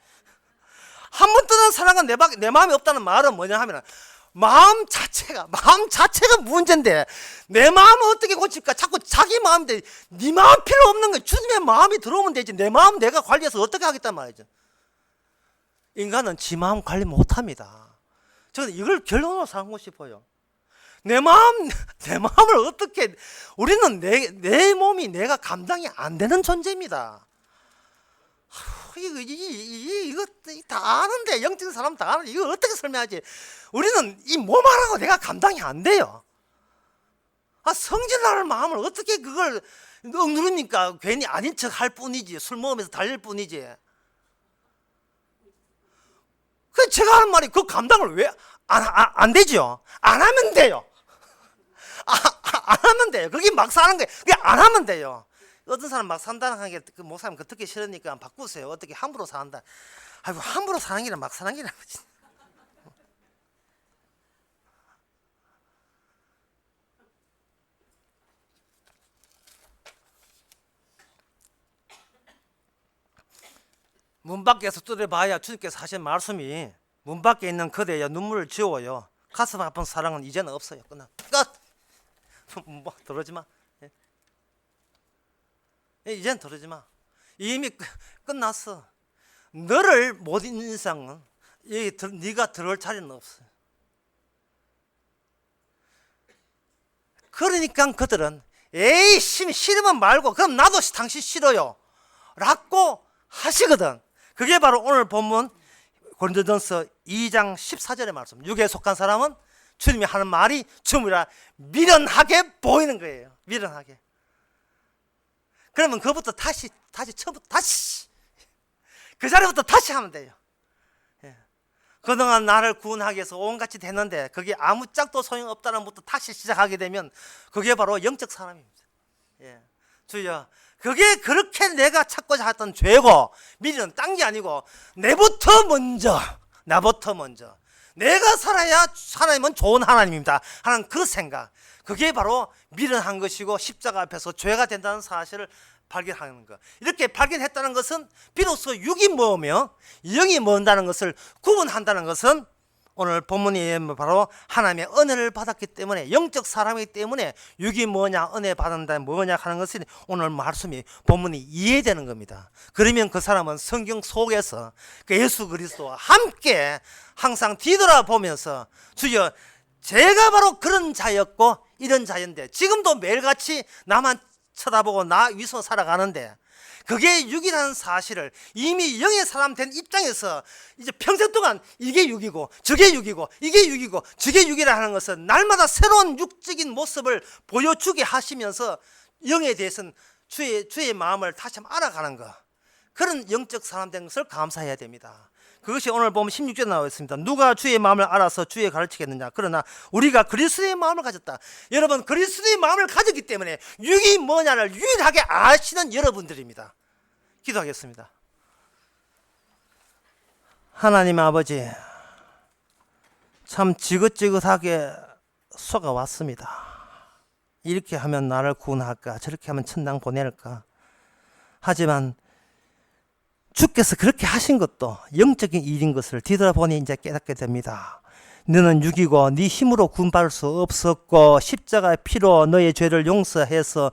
한 번 떠난 사랑은 내 마음에 없다는 말은 뭐냐 하면 마음 자체가 문제인데 내 마음을 어떻게 고칠까? 자꾸 자기 마음인데 네 마음 필요 없는 거야. 주님의 마음이 들어오면 되지. 내 마음 내가 관리해서 어떻게 하겠단 말이죠. 인간은 지 마음 관리 못합니다. 저는 이걸 결론으로 삼고 싶어요. 내 마음을 어떻게, 우리는 내 몸이 내가 감당이 안 되는 존재입니다. 이거 다 아는데, 영적인 사람 다 아는데 이거 어떻게 설명하지? 우리는 이 몸 하나가 내가 감당이 안 돼요. 성질나는 마음을 어떻게 그걸 억누릅니까? 괜히 아닌 척 할 뿐이지, 술 먹으면서 달릴 뿐이지. 그 제가 하는 말이 그 감당을 왜 안 되죠? 안 하면 돼요. 안 하면 돼요. 그게 막 사는 거예요. 그게 안 하면 돼요. 어떤 사람 막 산다는 게 그 목사님 그 듣기 싫으니까 바꾸세요. 어떻게 함부로 산다. 아이고, 함부로 사는 게랑 막 사는 게랑. 문 밖에서 뚫어봐야 주님께서 하신 말씀이 문 밖에 있는 그대여 눈물을 지워요. 가슴 아픈 사랑은 이제는 없어요. 끝. 뭐 들어오지 마. 이제는 들어오지 마. 이미 끝났어. 너를 못 잊는 이상은 네가 들어올 자리는 없어. 그러니까 그들은 에이 싫으면 말고 그럼 나도 당신 싫어요 라고 하시거든. 그게 바로 오늘 본문 고린도전서 2장 14절의 말씀, 육에 속한 사람은 주님이 하는 말이 주무라 미련하게 보이는 거예요. 미련하게. 그러면 그부터 다시 처음부터 다시 그 자리부터 다시 하면 돼요. 그동안 나를 구원하기 위해서 온갖 짓 했는데 그게 아무 짝도 소용없다는 것부터 다시 시작하게 되면 그게 바로 영적 사람입니다. 주여, 그게 그렇게 내가 찾고자 했던 죄고 미련은 딴 게 아니고 나부터 먼저 내가 살아야 하나님은 좋은 하나님입니다 하는 그 생각, 그게 바로 미련한 것이고 십자가 앞에서 죄가 된다는 사실을 발견하는 것. 이렇게 발견했다는 것은 비로소 육이 뭐며 영이 뭔다는 것을 구분한다는 것은 오늘 본문이 바로 하나님의 은혜를 받았기 때문에, 영적 사람이기 때문에 육이 뭐냐 은혜 받는다 뭐냐 하는 것은 오늘 말씀이 본문이 이해되는 겁니다. 그러면 그 사람은 성경 속에서 그 예수 그리스도와 함께 항상 뒤돌아보면서 주여, 제가 바로 그런 자였고 이런 자였는데 지금도 매일같이 나만 쳐다보고 나 위서 살아가는데 그게 육이라는 사실을 이미 영의 사람 된 입장에서 이제 평생 동안 이게 육이고 저게 육이고 이게 육이고 저게 육이라 하는 것은 날마다 새로운 육적인 모습을 보여주게 하시면서 영에 대해서는 주의 마음을 다시 한번 알아가는 것, 그런 영적 사람 된 것을 감사해야 됩니다. 그것이 오늘 보면 16절에 나와 있습니다. 누가 주의 마음을 알아서 주의 가르치겠느냐, 그러나 우리가 그리스도의 마음을 가졌다. 여러분, 그리스도의 마음을 가졌기 때문에 육이 뭐냐를 유일하게 아시는 여러분들입니다. 기도하겠습니다. 하나님 아버지, 참 지긋지긋하게 속아왔습니다. 이렇게 하면 나를 구원할까, 저렇게 하면 천당 보낼까. 하지만 주께서 그렇게 하신 것도 영적인 일인 것을 뒤돌아보니 이제 깨닫게 됩니다. 너는 육이고 네 힘으로 구원받을 수 없었고 십자가의 피로 너의 죄를 용서해서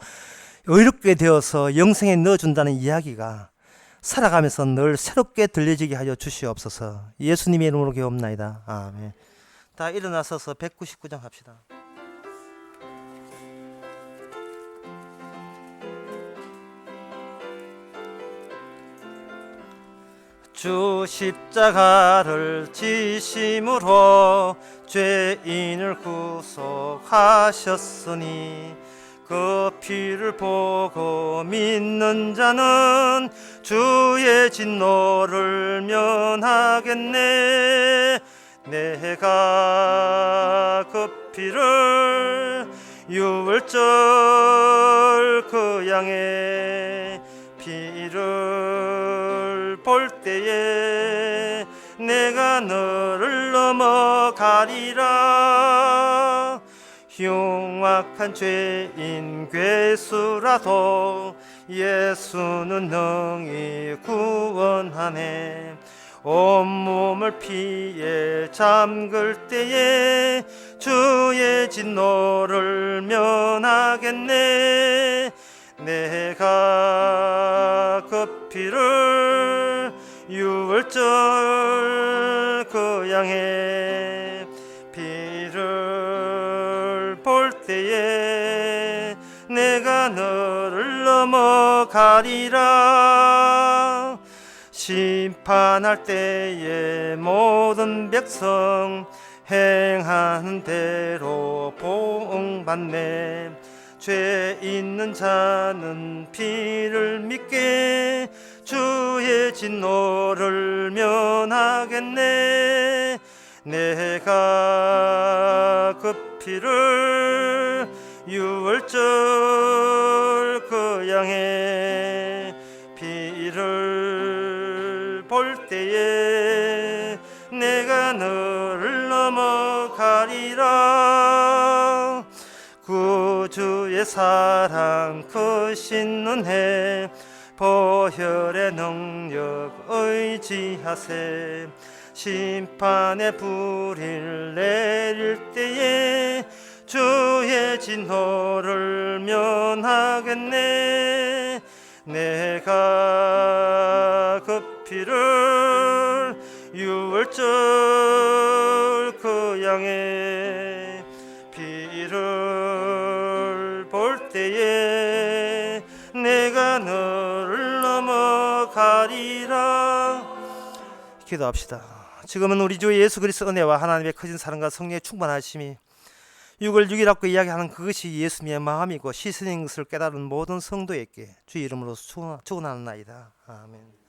의롭게 되어서 영생에 넣어준다는 이야기가 살아가면서 늘 새롭게 들려지게 하여 주시옵소서. 예수님의 이름으로 기도합나이다. 아멘. 다 일어나서서 199장 합시다. 주 십자가를 지심으로 죄인을 구속하셨으니 그 피를 보고 믿는 자는 주의 진노를 면하겠네. 내가 그 피를 유월절 그 양의 피를 볼 때에 내가 너를 넘어가리라. 흉악한 죄인 괴수라도 예수는 능히 구원하네. 온몸을 피에 잠글 때에 주의 진노를 면하겠네. 내가 그 피를 유월절 그 양의 피를 볼 때에 내가 너를 넘어가리라. 심판할 때에 모든 백성 행하는 대로 보응받네. 죄 있는 자는 피를 믿게 주의 진노를 면하겠네. 내가 그 피를 유월절 그 양의 피를 볼 때에 내가 너를 넘어가리라. 구주의 사랑 크신 은혜 보혈의 능력 의지하세. 심판의 불을 내릴 때에 주의 진노를 면하겠네. 내가 그 피를 유월절 그 양의 피를 볼 때에 내가 너를 넘어가리라. 기도합시다. 지금은 우리 주 예수 그리스도 은혜와 하나님의 커진 사랑과 성령의 충만하심이 6월 6일이라고 이야기하는 그것이 예수님의 마음이고 시선인 것을 깨달은 모든 성도에게 주의 이름으로 축원하는 나이다. 아멘.